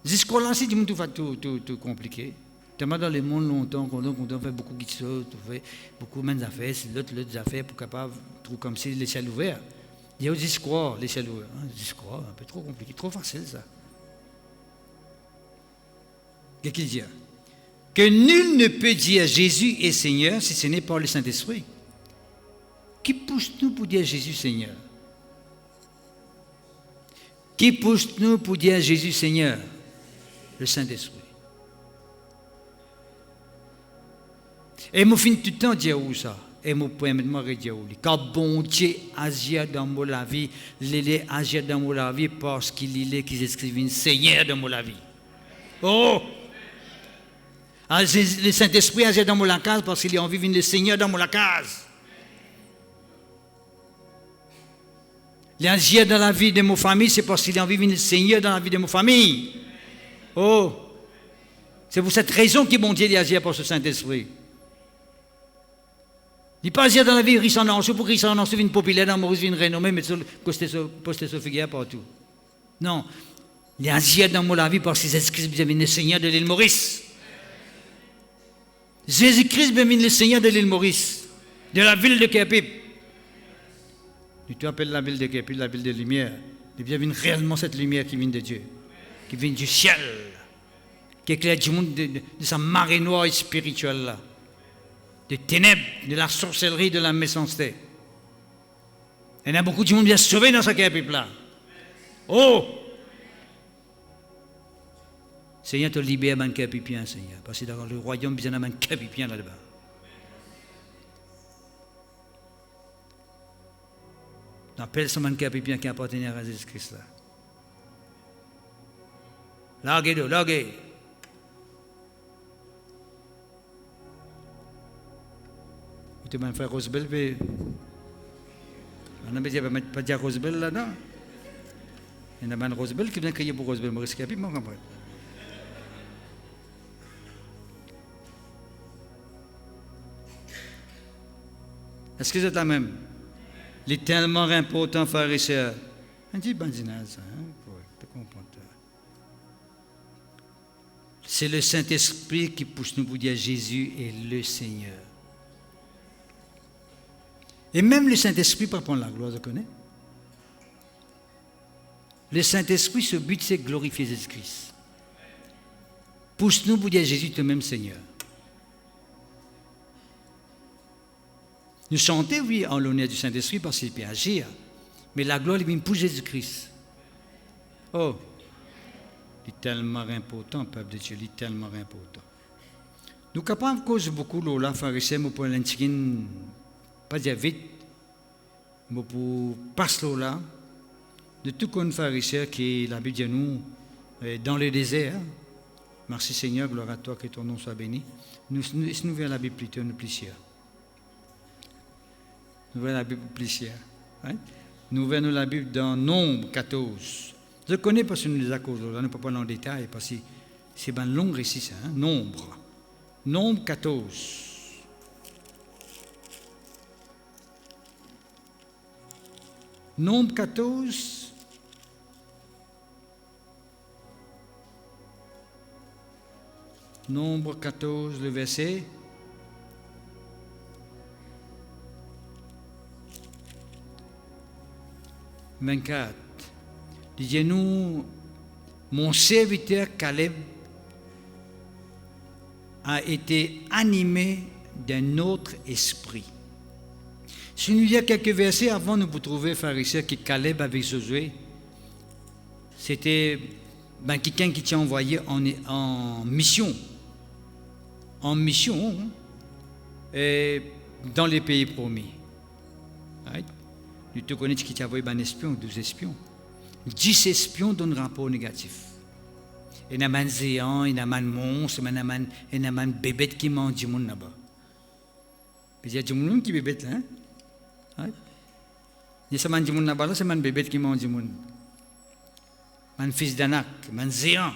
Juste croire là, c'est tout compliqué. Tellement dans le monde longtemps, on fait beaucoup de choses, on fait beaucoup de affaires, c'est l'autre affaires pour capable trouver comme si les ciels ouverts. Il y a aussi juste croire, les ciels ouverts. Juste croire, un peu trop compliqué, trop facile ça. Qu'est-ce qu'il dit? Que nul ne peut dire Jésus est Seigneur si ce n'est par le Saint-Esprit. Qui pousse-nous pour dire Jésus Seigneur? Qui pousse-nous pour dire Jésus Seigneur? Le Saint-Esprit. Et je finis tout le temps à dire où ça? Et je permets de dire où? Quand bon Dieu agit dans ma vie, il agit dans ma vie parce qu'il est qui écrivent Seigneur dans ma vie. Oh! Le Saint-Esprit agit dans mon case parce qu'il a envie de venir le Seigneur dans mon case. Il agit dans la vie de mon famille, c'est parce qu'il a envie de venir le Seigneur dans la vie de mon famille. Oh! C'est pour cette raison que mon Dieu agit par ce Saint-Esprit. Il pas agir dans la vie riche en enjeu pour riche en enjeu, une populaire dans Maurice, une renommée, mais poster sur figure partout. Non. Il agit dans la vie parce que Jésus-Christ est le Seigneur de l'île Maurice. Jésus-Christ est le Seigneur de l'île Maurice, de la ville de Kerpip. Tu appelles la ville de Kerpip la ville de lumière. Il vient réellement cette lumière qui vient de Dieu, qui vient du ciel, qui éclaire du monde de sa marée noire et spirituelle là, des ténèbres, de la sorcellerie, de la méchanceté. Il y a beaucoup de monde bien sauvé dans ce Kerpip là. Oh! Seigneur te libère d'un Kerpipien, Seigneur, parce que dans le royaume, il y a un Kerpipien là-bas. On appelle ce Kerpipien qui appartient à Jésus-Christ là. Larguez-le, larguez. Tu m'as fait Rosebel, mais on n'a pas dit Rosebel là, non? Il y a un Rosebel qui vient crier pour Rosebel, Maurice Kerpip, moi, comprends. Est-ce que c'est la même? Il est tellement important, frères et sœurs. On dit bandinage, tu comprends. C'est le Saint-Esprit qui pousse nous pour dire Jésus est le Seigneur. Et même le Saint-Esprit pour prendre la gloire, vous connaissez? Le Saint-Esprit, ce but, c'est glorifier Jésus-Christ. Pousse-nous pour dire Jésus est le même Seigneur. Nous chantons, oui, en l'honneur du Saint-Esprit parce qu'il peut agir. Mais la gloire, il vient pour Jésus-Christ. Oh, il est tellement important, peuple de Dieu, il est tellement important. Nous sommes capables de causer beaucoup de là, pharisiens, pour l'intiquin, pas dire vite, mais pour passer là, de tout comme pharisien qui, la Bible dit nous, dans le désert. Merci Seigneur, gloire à toi, que ton nom soit béni. Nous verrons la Bible plutôt, nous plissieurs. Nous verrons la Bible plissière. Hein? Nous verrons la Bible dans Nombre 14. Je connais parce que nous les accords, je ne peux pas parler en détail parce que c'est bien long récit ça. Hein? Nombre 14. Nombre 14. Nombre 14, le verset. « 24. Disons-nous, mon serviteur Caleb a été animé d'un autre esprit. » Si nous lisons quelques versets avant, nous pouvons trouver pharisien que Caleb avec Josué, c'était quelqu'un qui t'a envoyé en mission. En mission dans les pays promis. Right? Nous te connaissons qui t'a envoyé un espion, 12 espions. 10 espions donnent un rapport négatif. Il y a un géant, il y a un monstre, il y a un bébé qui mange du monde là-bas. Il y a du monde qui bébé là. Right? Il y a du monde là-bas, c'est un bébé qui mange du monde. Un fils d'Anak, un géant.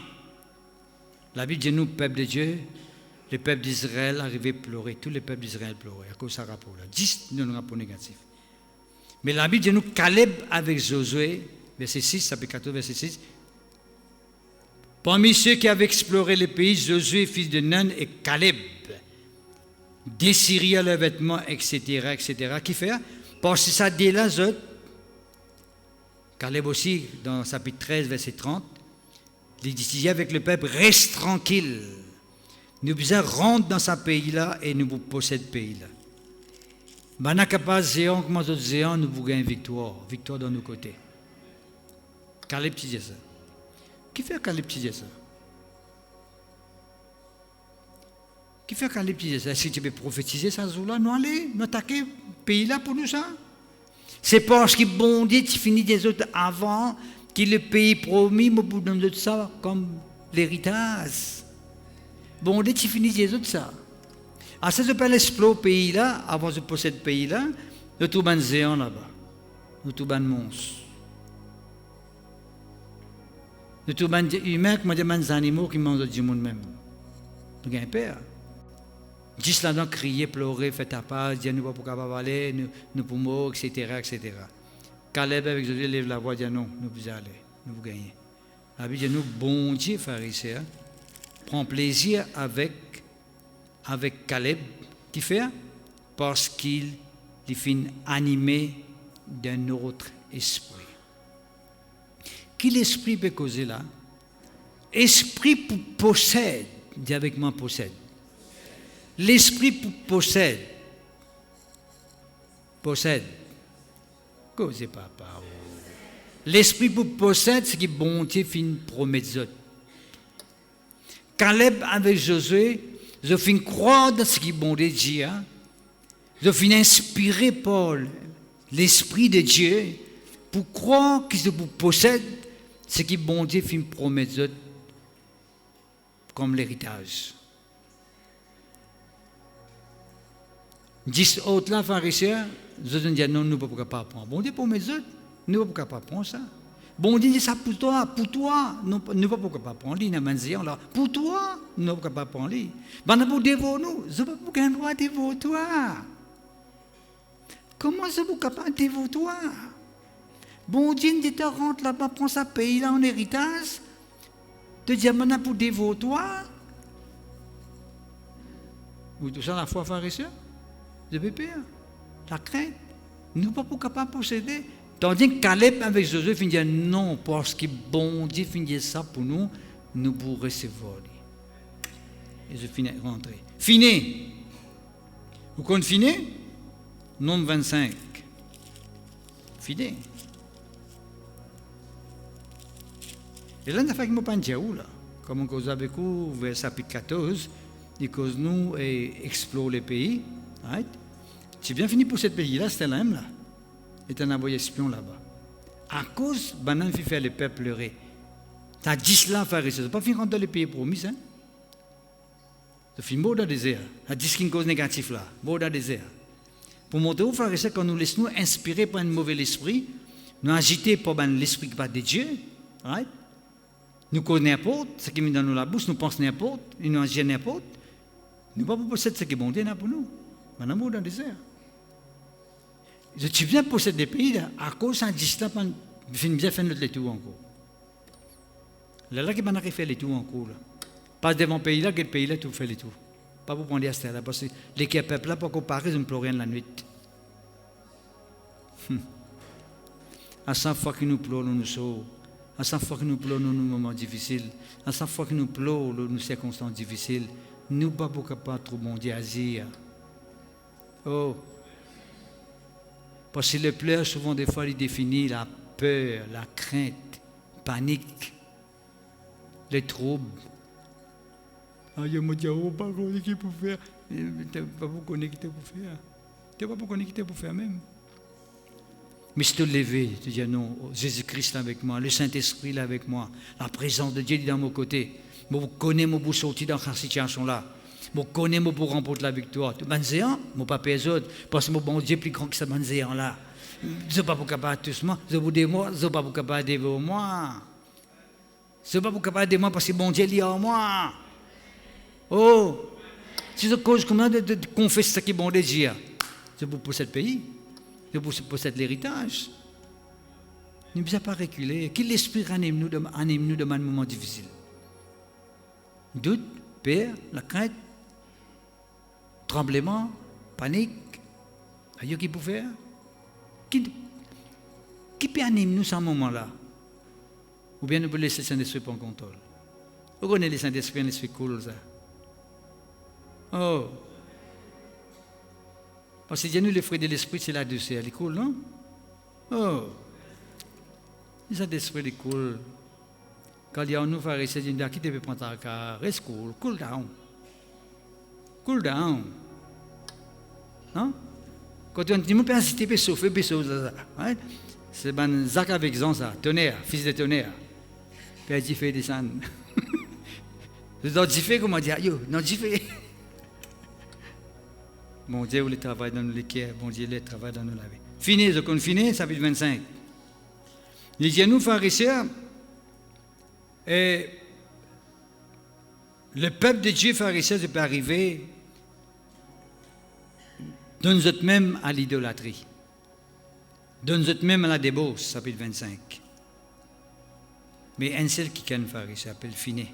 La Bible dit nous, peuple de Dieu, le peuple d'Israël arrivait à pleurer. Tous les peuples d'Israël pleuraient à cause de ce rapport-là. 10 donnent un rapport négatif. Mais la Bible dit nous, Caleb avec Josué, verset 6, chapitre 14, verset 6. Parmi ceux qui avaient exploré le pays, Josué, fils de Nun, et Caleb déchirèrent leurs vêtements, etc., etc. Qui fait? Parce que ça dit là, Caleb aussi, dans chapitre 13, verset 30, il disait avec le peuple, reste tranquille. Nous besoin rentrer dans ce pays-là et nous posséder ce pays-là. Nous n'avons pas géant comme les autres géants, nous voulons une victoire de nos côtés. Caleb disait ça. Qui fait Caleb disait ça? Qui fait Caleb disait ça? Est-ce que tu peux prophétiser ça jour-là? Nous allons nous attaquer le pays-là pour nous ça? C'est parce que bon Dieu, tu finis des autres avant que le pays promis, mais pour nous donner ça comme l'héritage. Bon Dieu, tu finis des autres ça. À ce que je peux explorer le pays-là, avant de posséder le pays-là, nous trouvons un géant là-bas. Nous trouvons un monstre. Nous tous les humains, comme des animaux qui mangent du monde même. Nous avons peur. Juste là-dedans, crier, pleurer, faire ta part, dire nous ne pouvons pas aller, nous poumons, etc., etc. Caleb avec Josué lève la voix, dit non, nous pouvons aller, nous pouvons gagner. La Bible dit nous, bon Dieu, pharisien, prend plaisir avec Caleb, qui fait parce qu'il finit animé d'un autre esprit. Qui l'esprit peut causer là? Esprit possède, dis avec moi possède. L'esprit possède. Possède. Causez pas parole. L'esprit possède ce qui bon Dieu fin promettre. Caleb avec Josué, je fin croire dans ce qui bon Dieu dit. Je fin inspiré par l'esprit de Dieu pour croire qu'il possède ce qui bon Dieu fin promettre comme l'héritage. 10 autres là, pharisiens, je dis non, nous ne pouvons pas prendre. Bon Dieu pour mes autres, nous ne pouvons pas prendre ça. Bon Dieu dit ça pour toi, nous ne pouvons pas prendre. Pour toi, nous ne pouvons pas prendre. Ben pour dévorer nous, je ne peux pas droit dévorer toi. Comment je peux pas dévorer toi? Bon Dieu dit tu rentres là-bas, prends ça pays là en héritage, te dis maintenant pour dévorer toi. Vous tout ça la foi pharisien? De peur, la crainte. Nous ne pouvons pas posséder. Tandis que Caleb avec Josué finit non, parce que bon Dieu finit ça pour nous, nous pouvons recevoir. Et je finis rentrer. Fini. Vous connaissez fini? Nombre 25. Fini. Et là, on a fait que je ne sais pas où là. Comme on cause avec vous, vers chapitre 14, il cause nous et explore les pays. Right? C'est bien fini pour ce pays-là, c'était là même là. Et tu as envoyé espion là-bas. À cause, Banan fait faire le peuple pleurer. Tu as 10 là, frère, ça n'a pas fini dans les pays promis, hein? Ça fait mot dans le désert. Tu as 10 qui cause négatif là, mot dans le désert. Pour montrer aux frères et sœurs, quand nous laissons nous inspirer par un mauvais esprit, nous agiter par l'esprit qui part de Dieu, right? Nous causons n'importe, ce qui met dans nous la bouche, nous pensons n'importe, nous agissons n'importe. Nous ne pouvons pas posséder ce qui est bon Dieu pour nous. Maintenant, mot dans le désert. Tu viens posséder des pays là, à cause d'un distant, je viens faire les tours encore. Là, qui m'a fait les tours encore. Pas devant le pays là, quel pays là, tu fais les tours. Pas pour prendre à là, parce que les peuples là, pour comparer, je ne pleure rien la nuit. À chaque fois que nous pleurons, nous sauvons. À chaque fois que nous pleurons, nos moments difficiles. À chaque fois que nous pleurons, nos circonstances difficiles. Nous ne pouvons pas trop bon Dieu agir. Oh! Parce que le pleur, souvent, des fois, il définit la peur, la crainte, panique, les troubles. Ah, je me dis, oh, pas connecté pour faire. Tu n'es pas connecté pour faire. Tu n'es pas connecté pour faire même. Mais je te lever, tu dis, non, Jésus-Christ là avec moi, le Saint-Esprit là avec moi, la présence de Dieu est dans mon côté. Je connais mon pour sortir dans cette situation-là. Je connais mon pour remporter la victoire. Tu es géant, mon papa et les autres, parce que mon bon Dieu est plus grand que ce géant-là. Je ne suis pas pour capable de tous moi, je vous dis moi, je ne suis pas pour capable de moi. Je ne suis pas pour capable de moi parce que mon Dieu est en moi. Oh, si je cause comment de confesser ce qui est bon de Dieu, c'est pour posséder le pays, c'est pour posséder l'héritage. Ne nous pas reculer. Qu'il l'esprit anime nous dans un moment difficile. Doute, peur, la crainte, tremblement, panique. Aïe, qui peut faire? Qui peut animer nous à ce moment-là? Ou bien nous pouvons laisser le Saint-Esprit pour contrôle? Vous connaissez le Saint-Esprit, l'esprit cool, ça? Oh! Parce que Dieu nous, les fruits de l'esprit, c'est là-dessus. Elle est cool, non? Oh! Le Saint-Esprit est cool. Quand il y a un nouveau pharisien, il dit, qui te peut prendre ta car? Reste cool, cool down. Cool down. Non? Quand on dit, je peux inciter, je peux souffrir, je peux souffrir. C'est ben Zach avec Jean, ça. Tonnerre, fils de tonnerre. Puis il dit, fais descendre. Je dis, fais comment dire, yo, non, dis, fais. Bon Dieu, le travail dans le cœur, bon Dieu, le travail dans nos laves. Fini, ça fait 25. Il dit à nous, pharisiens, Et le peuple de Dieu, pharisiens, peut arriver donne nous même à l'idolâtrie. Donne nous même à la débauche, chapitre 25. Mais un seul qui est pharisien s'appelle Phiné.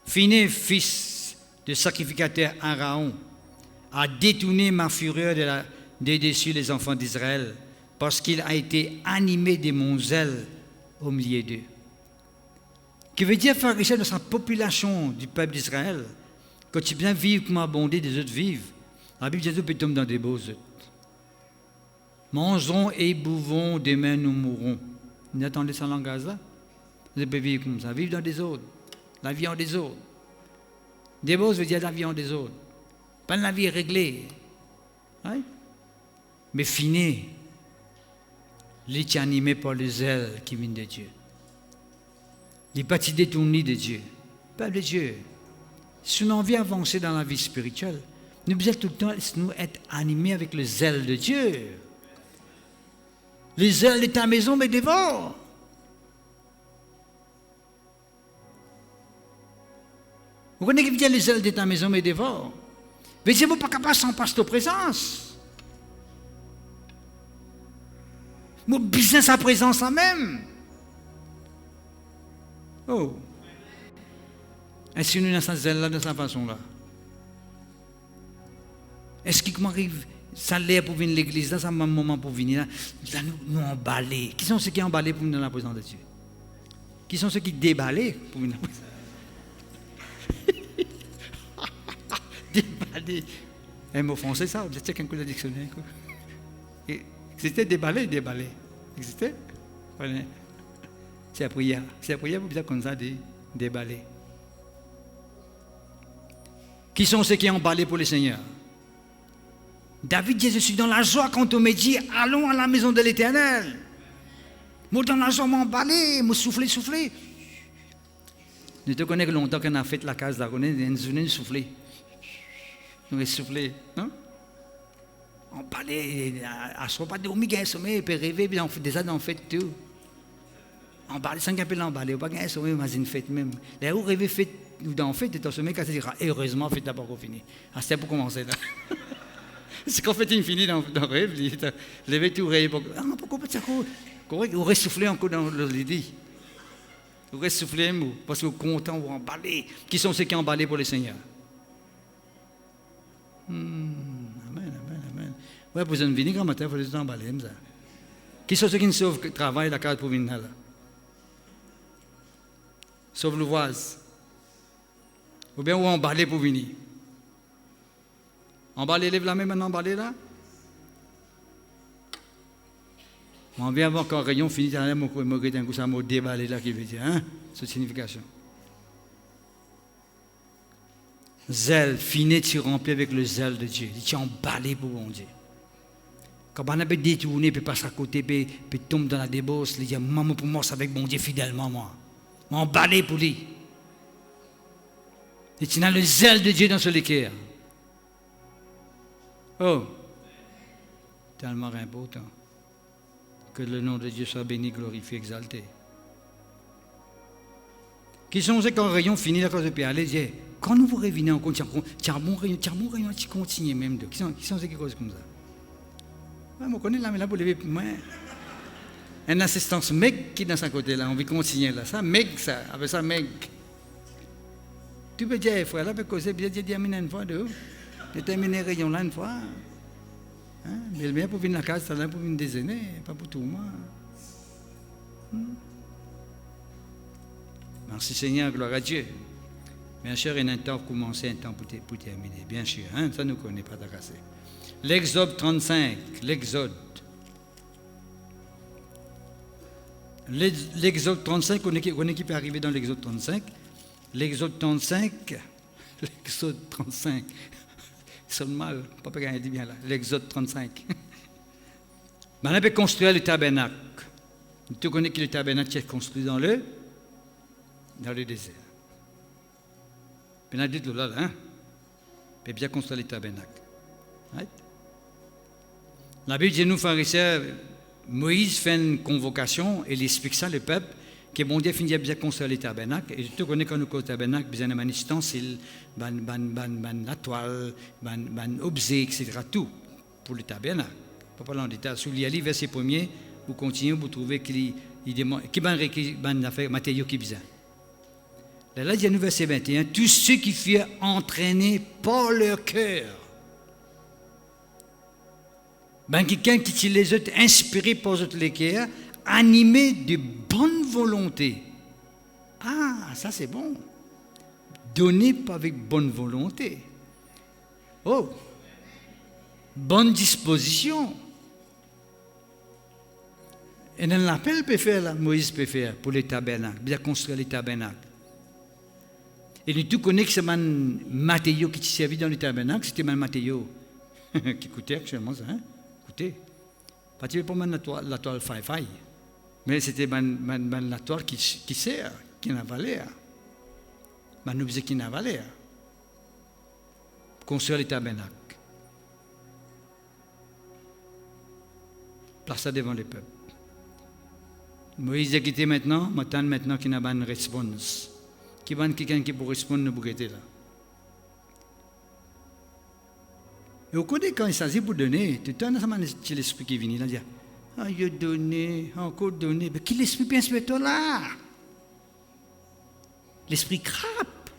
Phiné, fils de sacrificateur Aaron, a détourné ma fureur de dessus les enfants d'Israël parce qu'il a été animé de mon zèle au milieu d'eux. Qui veut dire, pharisien, dans sa population du peuple d'Israël, quand tu viens vivre comme abondé des autres vivent, la Bible dit que tu tombes dans des beaux œufs. Mangerons et bouvons, demain nous mourrons. Vous entendez ce langage-là? Vous pouvez vivre comme ça, vivre dans des autres, la vie en des autres. Des beaux veut dire la vie en des autres. Pas la vie réglée. Hein? Mais Phiné, il est animé par le zèle qui vient de Dieu. Il n'est pas détourné de Dieu. Pas de Dieu. Si on veut avancer dans la vie spirituelle, nous devons tout le temps être animés avec le zèle de Dieu. Le zèle de ta maison me dévore. Vous connaissez qui vient le zèle de ta maison me dévore? Mais c'est vous pas capable sans passer en présence. Mon business à présence en même. Oh. Est-ce que nous dans cette zèle-là, de cette façon-là? Est-ce qu'il m'arrive, ça l'air pour venir à l'église, là, ça m'a un moment pour venir là, nous emballer. Qui sont ceux qui emballés pour venir dans la présence de Dieu? Qui sont ceux qui déballés pour venir dans la présence? Déballé. Un mot français, ça, vous êtes quelqu'un de dictionnaire. C'était déballé. Existait? Voilà. C'est la prière. C'est la prière pour dire comme ça, déballer. Qui sont ceux qui ont emballé pour le Seigneur? David dit, je suis dans la joie quand on me dit, allons à la maison de l'Éternel. Moi, dans la joie, m'emballer, me souffler. Je te connais que longtemps qu'on a fait la case là, on a une soufflé. On a soufflé, hein? Emballer, à soi pas dormir, gagner sommeil, puis rêver, puis on fait déjà on fait tout. Emballer, sans qu'on peut l'emballer, pas gagner sommeil, mais une fête même. Là où rêver fait, ou dans fête, et ton sommeil, quand tu diras, heureusement, fête d'abord qu'on finit. Ah, c'était pour commencer là. C'est qu'en fait, il finit dans le rêve, il levé tout rêve. Ah, pourquoi pas ça? On aurait soufflé encore dans le lit. On aurait soufflé, parce qu'on est content ou emballé. Qui sont ceux qui ont emballé pour le Seigneur? Amen. Ouais, pour une venir grand matin, il faut les emballer. Qui sont ceux qui ne sauvent que travail la carte pour venir là? Sauf l'ouvrage. Ou bien ou emballer pour venir. Emballer, lève la main maintenant, emballer là. On vient avoir qu'un rayon fini, mon coup, ça m'a déballé là qui veut dire, hein? Cette signification. Zèle, Phiné, tu remplis avec le zèle de Dieu. Tu es emballé pour mon Dieu. Quand on a détourné, puis passe à côté, puis tombe dans la débauche, il dit, maman, pour moi, c'est avec mon Dieu fidèlement, moi. Emballé pour lui. Et tu as le zèle de Dieu dans ce cœur. Oh, tellement important. Que le nom de Dieu soit béni, glorifié, exalté. Qui sont ceux qui ont rayon fini la cause de paix? Allez, dire, quand nous vous revenez en compte, tu as un bon rayon, tu continues même. Qui sont ceux qui causent comme ça? Ouais, je connais là, mais là, vous levez, moi, une assistance mec qui est dans sa côté là, on veut continuer là. Ça, mec, ça, avec ça, mec. Tu peux dire, frère, là, peut causer, bien dire, terminer une fois, de terminer le rayon là une fois. Hein? Mais bien pour venir à la case, c'est là pour venir déjeuner, pas pour tout le monde. Merci Seigneur, gloire à Dieu. Bien sûr, il y a un temps pour commencer, un temps pour terminer. Bien sûr, hein? Ça ne nous connaît pas d'agacé. L'Exode 35, l'Exode. L'Exode 35, on est qui peut arriver dans l'Exode 35. L'Exode 35, l'Exode 35. Ils sont mal, papa gagne dit bien là. L'Exode 35. On peut construire le tabernacle. Tu connais que le tabernacle est construit dans le désert. Puis on a dit là, hein? Puis bien construire le tabernacle. Right? La Bible dit nous, pharisiens, Moïse fait une convocation et il explique ça, le peuple, que bon Dieu finit bien construire les tabernacles. Et tu connais quand nous construisons les tabernacles, besoin d'un ustensile, la toile, objet, etc. Tout pour le tabernacle. Pas parler en détail. Sous l'y aller, verset 1er, vous continuez, vous trouvez qu'il demande, qui fait matériaux qui besoin. Là, il y a le verset 21, tous ceux qui furent entraînés par leur cœur. Quelqu'un qui les a inspirés par les cœurs, animés de bonne volonté. Ah, ça c'est bon. Donner avec bonne volonté. Oh, bonne disposition. Et un appel peut faire, là, Moïse peut faire pour les tabernacles, bien construire les tabernacles. Et nous tous connaissons que c'est un matériau qui servait dans les tabernacles, c'était un matériau qui coûtait actuellement ça, hein? Coûtait. Pas la toile faille, mais c'était la toile qui sert, qui n'a valeur. Un objet qui n'a valeur. Construire les tabernacles. Place ça devant les peuples. Moïse a quitté maintenant qu'il n'a pas de réponse. Qui va quelqu'un qui peut répondre ne peut là. Et au côté quand il s'agit pour donner, tout le temps c'est l'esprit qui vient là dire ah il a donné, encore donné, mais qui l'esprit bien toi là? L'esprit crappe.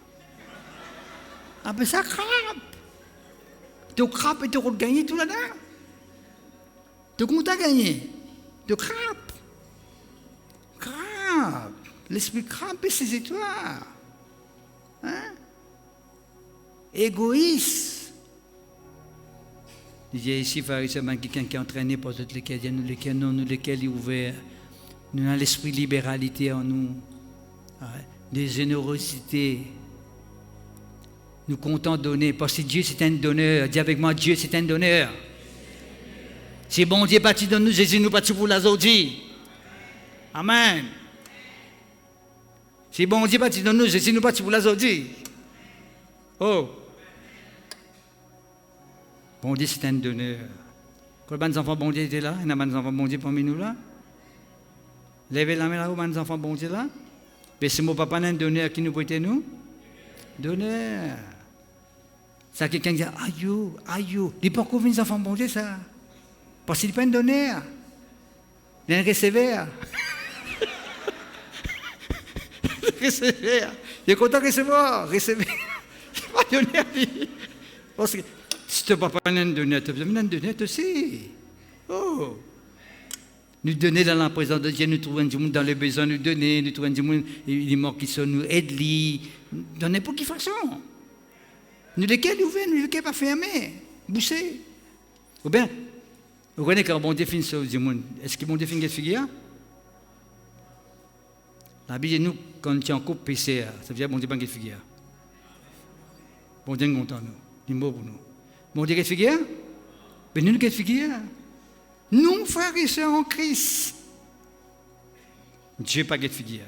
Ah ben ça crappe. Tu crappe et tu vas gagner tout là-dedans. Tu comptes à gagner. Tu crappe. Crappe. L'esprit crappe et ses étoiles. Hein? Égoïste. Il y a ici, quelqu'un qui est entraîné par toutes lesquels il est ouvert. Nous avons l'esprit de libéralité en nous. De générosité. Nous comptons donner. Parce que Dieu c'est un donneur. Dis avec moi, Dieu c'est un donneur. Si bon Dieu parti de nous, Jésus nous parti pour la autres. Amen. Si bon Dieu parti de nous, Jésus nous parti pour la autres. Oh. Bon Dieu c'est un donneur. Quand les enfants bon Dieu étaient là, il y a des enfants bon Dieu parmi nous là. Levez la main là où les enfants bon Dieu là. Mais c'est mon papa un donneur qui nous prête nous. Donneur. Ça quelqu'un dit aïe. Il pas combien les enfants bon Dieu ça. Parce qu'il n'est pas un donneur. Il est un receveur. Receveur. Il est content de recevoir. Receveur. Il n'est pas donneur. Parce que si tu n'as pas un donneur, tu as besoin d'un donneur aussi. Oh. Nous donner dans la présence de Dieu, nous trouvons du monde dans les besoins, nous donner, nous trouvons du monde, les morts qui sont nous aident, dans n'importe quelle façon. Nous lesquels ouverts, nous lesquels pas fermés, bouchés. Ou bien, vous connaissez quand bon Dieu finit sur du monde, est-ce que bon Dieu finit cette figure? La Bible dit nous, quand tu es en couple PCR, ça veut dire bon Dieu pas de figure. Bon Dieu est content nous, il est beau pour nous. Bon Dieu quelle figure? Mais nous, quelle figure? Nous, frères et sœurs en Christ. Dieu n'a pas de figure.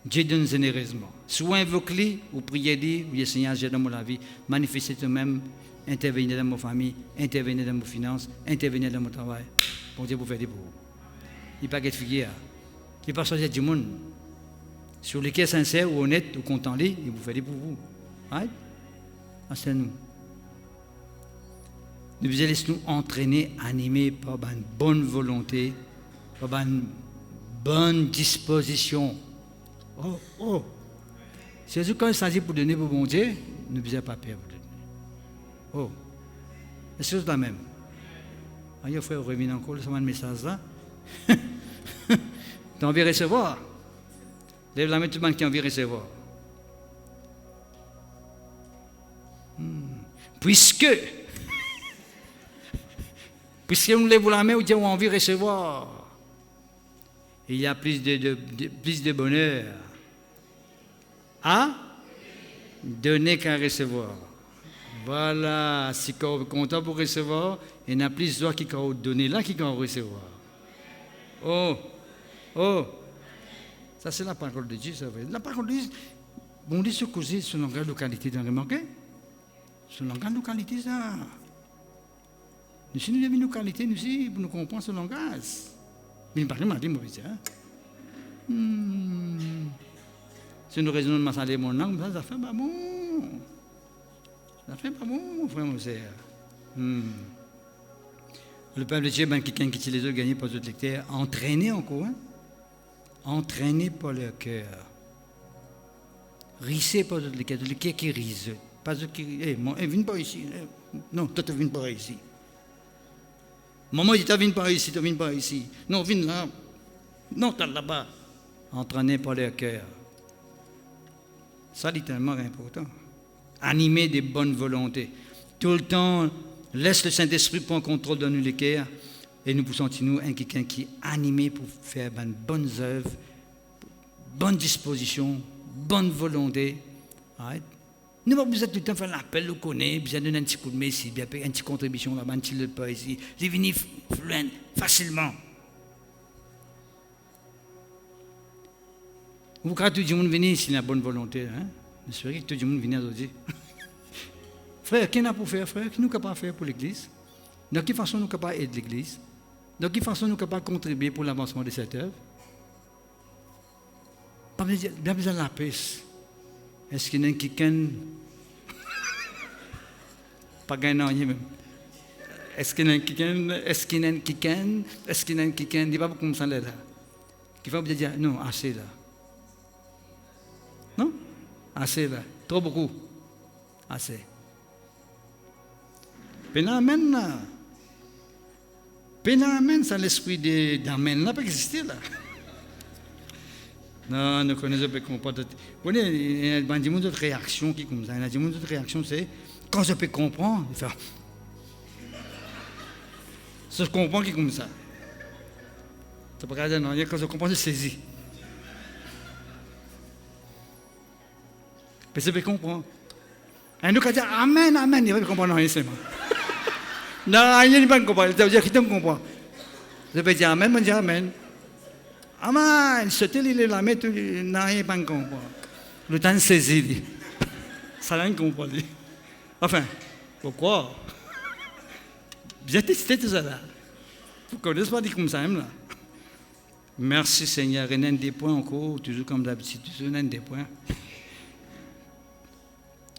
Dieu donne généreusement. Soit invoquez ou priez-lui, ou Seigneur, j'ai dans mon vie, manifestez toi-même, intervenez dans ma famille, intervenez dans mes finances, intervenez dans mon travail. Bon Dieu, vous faites des pour vous. Il n'y a pas de figure. Il n'y a pas choisi du monde. Sur lesquels sincères ou honnêtes ou contents, il vous fait des pour vous. Right? C'est nous. Nous allons nous entraîner, animés par une bonne volonté, par une bonne disposition. Oh. C'est quand il s'agit pour donner pour bon Dieu, nous n'avons pas peur pour donner. Oh. C'est chose la même. Il faut revenir encore sur un message là. Tu as envie de recevoir. Lève la main tout le monde qui a envie de recevoir. Puisque nous lèvons la main, on a envie de recevoir. Il y a plus de bonheur à donner qu'à recevoir. Voilà, si on est content pour recevoir, il y en a plus de joie qui ont donné là qui ont recevoir. Oh, ça c'est la parole de Dieu, ça veut dire. La parole de Dieu, bon Dieu se cause sur le langage de localité, vous avez remarqué? Sur le langage de localité, ça. Si nous avons une qualité, nous aussi, pour nous comprendre ce langage. Mais il ne parle pas de mauvais, hein? Si nous raisonnons de saler mon langue, ça fait pas bon. Ça fait pas bon, mon frère, mon sœur. Le peuple de Dieu, quelqu'un qui utilise les autres, gagné par d'autres lecteurs, entraîné encore, hein? Entraîné par leur cœur. Rissé par d'autres lecteurs qui risent. Pas ceux qui. Viens pas ici. Non, toi, tu viens pas ici. Maman dit, tu viens pas ici, tu viens pas ici. Non, viens là. Non, tu es là-bas. Entraîné par leur cœur. Ça, c'est tellement important. Animé des bonnes volontés. Tout le temps, laisse le Saint-Esprit prendre contrôle dans nos cœurs et nous sentons-nous quelqu'un qui est animé pour faire de bonnes œuvres, bonne disposition, bonne volonté. Right? Nous n'avons pas besoin de tout le temps faire l'appel, nous connaître, besoin de donner un petit coup de main ici, bien payer une petite contribution là-bas, un petit le pas ici. C'est venir fluent, facilement. Vous croyez que tout le monde vient ici, la bonne volonté, hein? J'espère que tout le monde vient aujourd'hui. Frère, qu'est-ce qu'on a pour faire, frère? Qu'est-ce que nous sommes capables de faire pour l'Église? De quelle façon nous sommes capables d'aider l'Église? De quelle façon nous sommes capables de contribuer pour l'avancement de cette œuvre? Pas besoin de la paix. Est-ce qu'il y a quelqu'un... Pas gagnant, même. Est-ce qu'il y a quelqu'un... Est-ce qu'il y a quelqu'un... Est-ce qu'il y a quelqu'un... Il n'y a pas comme ça là. Qui va vous dire, non, assez là. Non? Assez là. Trop beaucoup. Assez. Pénamen là. Pénamen, ça l'esprit d'amen là, pas exister là. Non, nous connaissons pas comment pas. Vous voyez, il y a d'autres réactions qui comme ça. Il y a d'autres réactions, c'est quand je peux comprendre, il fait. Ça, je comprends qui comme ça. Ça peut regarder non, quand je comprends, je saisis. Mais je peux comprendre. Et nous, quand on dit Amen, Amen, il va comprendre rien seulement. Non, il n'y a pas de comprendre. Ça veut dire qu'il ne comprend pas. Je peux dire Amen, je dis Amen. Amen, ce tel il est là, mais tu n'as pas de comprendre. Le temps de saisir. Ça n'a rien compris. Enfin, pourquoi? Bien testé tout ça là. Vous ne connaissez pas dit comme ça même là. Merci Seigneur. Il y a des points encore, toujours comme d'habitude, toujours des points.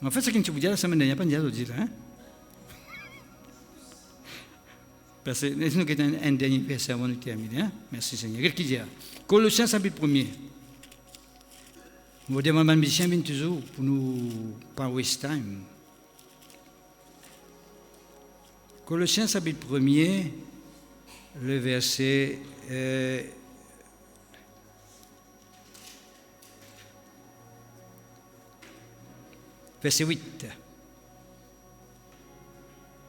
En fait, ce que je vous dis la semaine dernière, pas dire aujourd'hui, hein? Parce que nous avons un dernier verset avant de terminer. Hein? Merci Seigneur. Qu'est-ce qu'il dit? Colossiens chapitre 1er. Vous demandez à musicien vient toujours pour nous pas waste time. Colossiens chapitre 1er, le verset verset 8.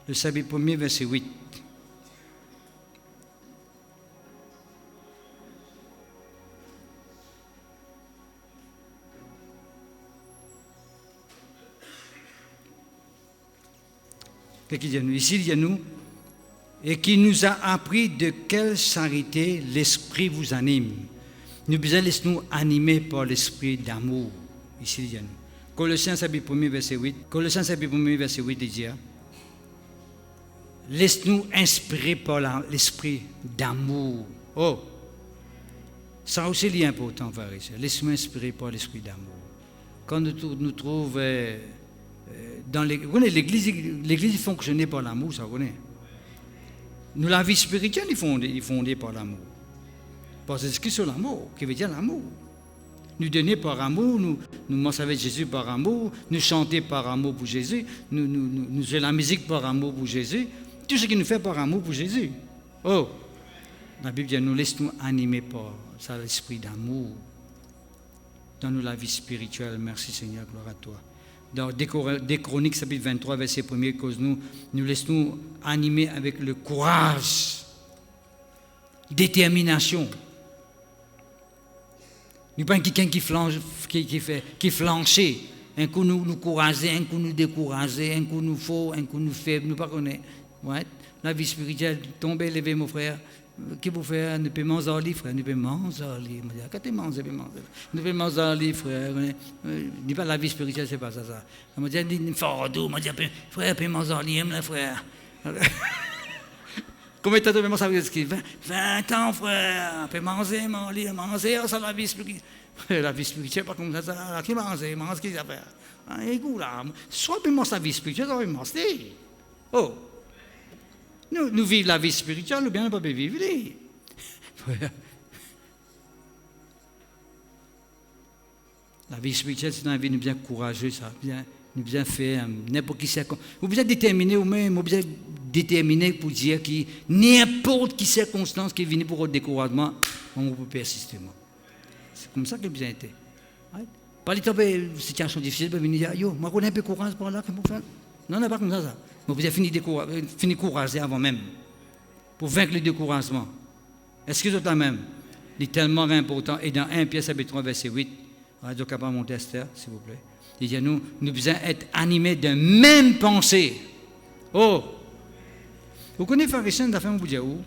Le chapitre 1er, verset 8. Ici, il y a nous, et qui nous a appris de quelle charité l'Esprit vous anime. Nous besoin de nous animer par l'Esprit d'amour. Ici, il y a nous. Colossiens chapitre 1 verset 8. Colossiens chapitre 1 verset 8 dit laisse-nous inspirer par l'Esprit d'amour. Oh, ça aussi est important, frère. Laisse-nous inspirer par l'Esprit d'amour. Quand nous trouvons dans l'église fonctionnait par l'amour, ça vous connaît. Nous, la vie spirituelle est fondée par l'amour. Parce que c'est ce qui est l'amour, qui veut dire l'amour. Nous donner par amour, nous marcher avec Jésus par amour, nous chanter par amour pour Jésus, nous jouer la musique par amour pour Jésus, tout ce qui nous fait par amour pour Jésus. Oh, la Bible dit, nous laisse-nous animer par ça, l'esprit d'amour. Dans la vie spirituelle, merci Seigneur, gloire à toi. Dans des Chroniques, chapitre 23, verset 1er, cause nous laissons animer avec le courage, détermination. Nous pas quelqu'un qui flanche, un coup nous courager, un coup nous décourager, un coup nous faux, un coup nous faibles, nous pas connaître. Ouais. La vie spirituelle, tomber, lever mon frère. Qu'est-ce que vous faites? Nous pouvons manger, frère. Nous pouvons manger. Quand tu manges, nous pouvons manger, frère. Dis pas la vie spirituelle, c'est pas ça. On m'a dit, il faut doux. On m'a dit, frère, tu peux manger, frère. Combien de temps de ça veut dire 20 ans, frère. On peut manger, manger, ça la vie spirituelle. La vie spirituelle, pas comme ça, qui mange, qui ça fait. Écoute là, soit bien la vie spirituelle, soit bien manger. Oh, nous vivons la vie spirituelle, ou bien nous ne pouvons pas vivre. La vie spirituelle, c'est une vie bien courageuse, ça, nous bien faire n'importe qui circonstance. Vous bien déterminer ou même, vous bien déterminer pour dire que n'importe qui circonstance qui vient pour votre découragement, on peut persister. C'est comme ça que bien été. Pas les temps de situation difficile, vous venir dire, yo, moi je connais un peu courage par là, comment faire? Non, non, pas comme ça. Vous bien finir courager avant même, pour vaincre le découragement. Est-ce que c'est la même? C'est tellement important. Et dans 1 Pierre chapitre 3, verset 8, Radio Capable Montester, s'il vous plaît. Il dit, nous devons être animés de même pensée. Oh! Vous connaissez pharisien d'affaires, vous dites où?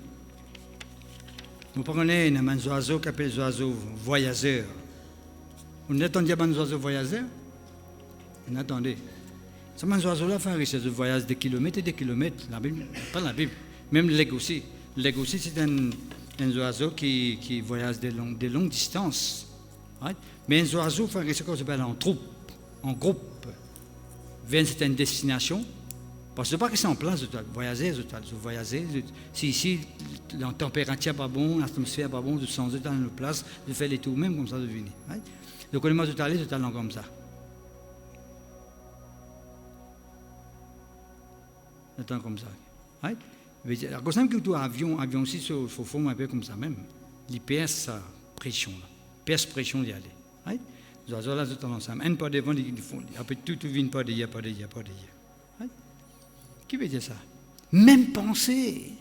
Vous prenez un oiseau qui appelle oiseau voyageur. Vous n'attendez pas un oiseau voyageur? Vous attendez. Ce oiseau-là, pharisien, il voyage des kilomètres et des kilomètres. La Bible, pas la Bible. Même l'aigle aussi. L'aigle aussi, c'est un oiseau qui voyage des longues distances. Right? Mais un oiseau, pharisien, qu'on s'appelle en troupe. En groupe, vers une certaine destination, parce que ce n'est pas que c'est en place, vous voyagez, si ici, la température n'est pas bonne, l'atmosphère n'est pas bonne, vous changez dans une place, vous faites les tours même comme ça, vous venez. Right? Donc, on est tout allé comme ça. Le temps comme ça. Right? Alors, quand même que tout avion aussi, il faut faire un peu comme ça même. Il perd sa pression, perd sa pression d'y aller. Right? Les oiseaux là, tout ensemble. Un pas devant, ils font. Après tout vient pas d'hier. Qui veut dire ça? Même pensée,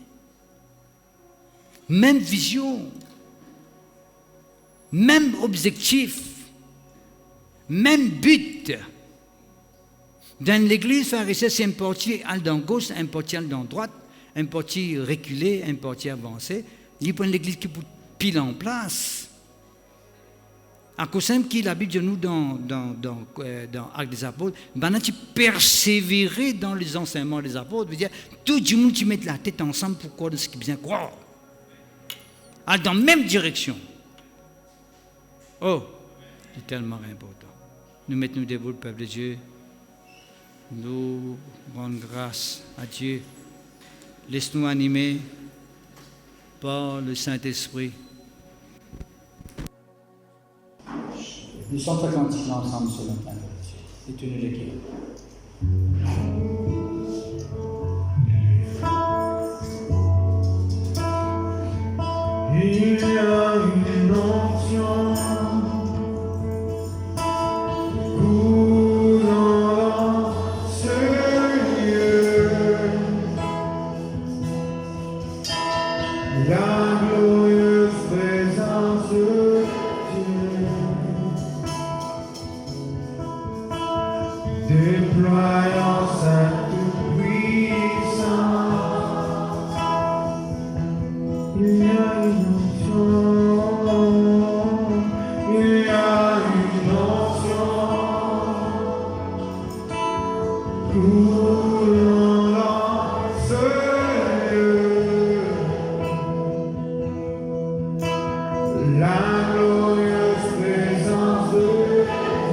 même vision, même objectif, même but. Dans l'église, pharisien, c'est un portier à dans gauche, un portier à dans droite, un portier reculé, un portier avancé. Il prend l'église qui peut pile en place. À cause qui la Bible de nous dans Actes des Apôtres, maintenant tu persévérer dans les enseignements des apôtres, veut dire tout le monde tu mets la tête ensemble pour croire de ce qui vient croire. Dans la même direction. Oh, c'est tellement important. Nous mettons debout le peuple de Dieu. Nous rendons grâce à Dieu. Laisse-nous animer par le Saint-Esprit. Nous sommes attentifs ensemble sur le plan de Dieu. Et tu nous l'écris. Il y a une onction courant ce lieu. La glorieuse présence de Dieu. Déployant sa toute-puissance, il y a une onction, il y a une onction, coulant dans ce lieu, la glorieuse présence de glorious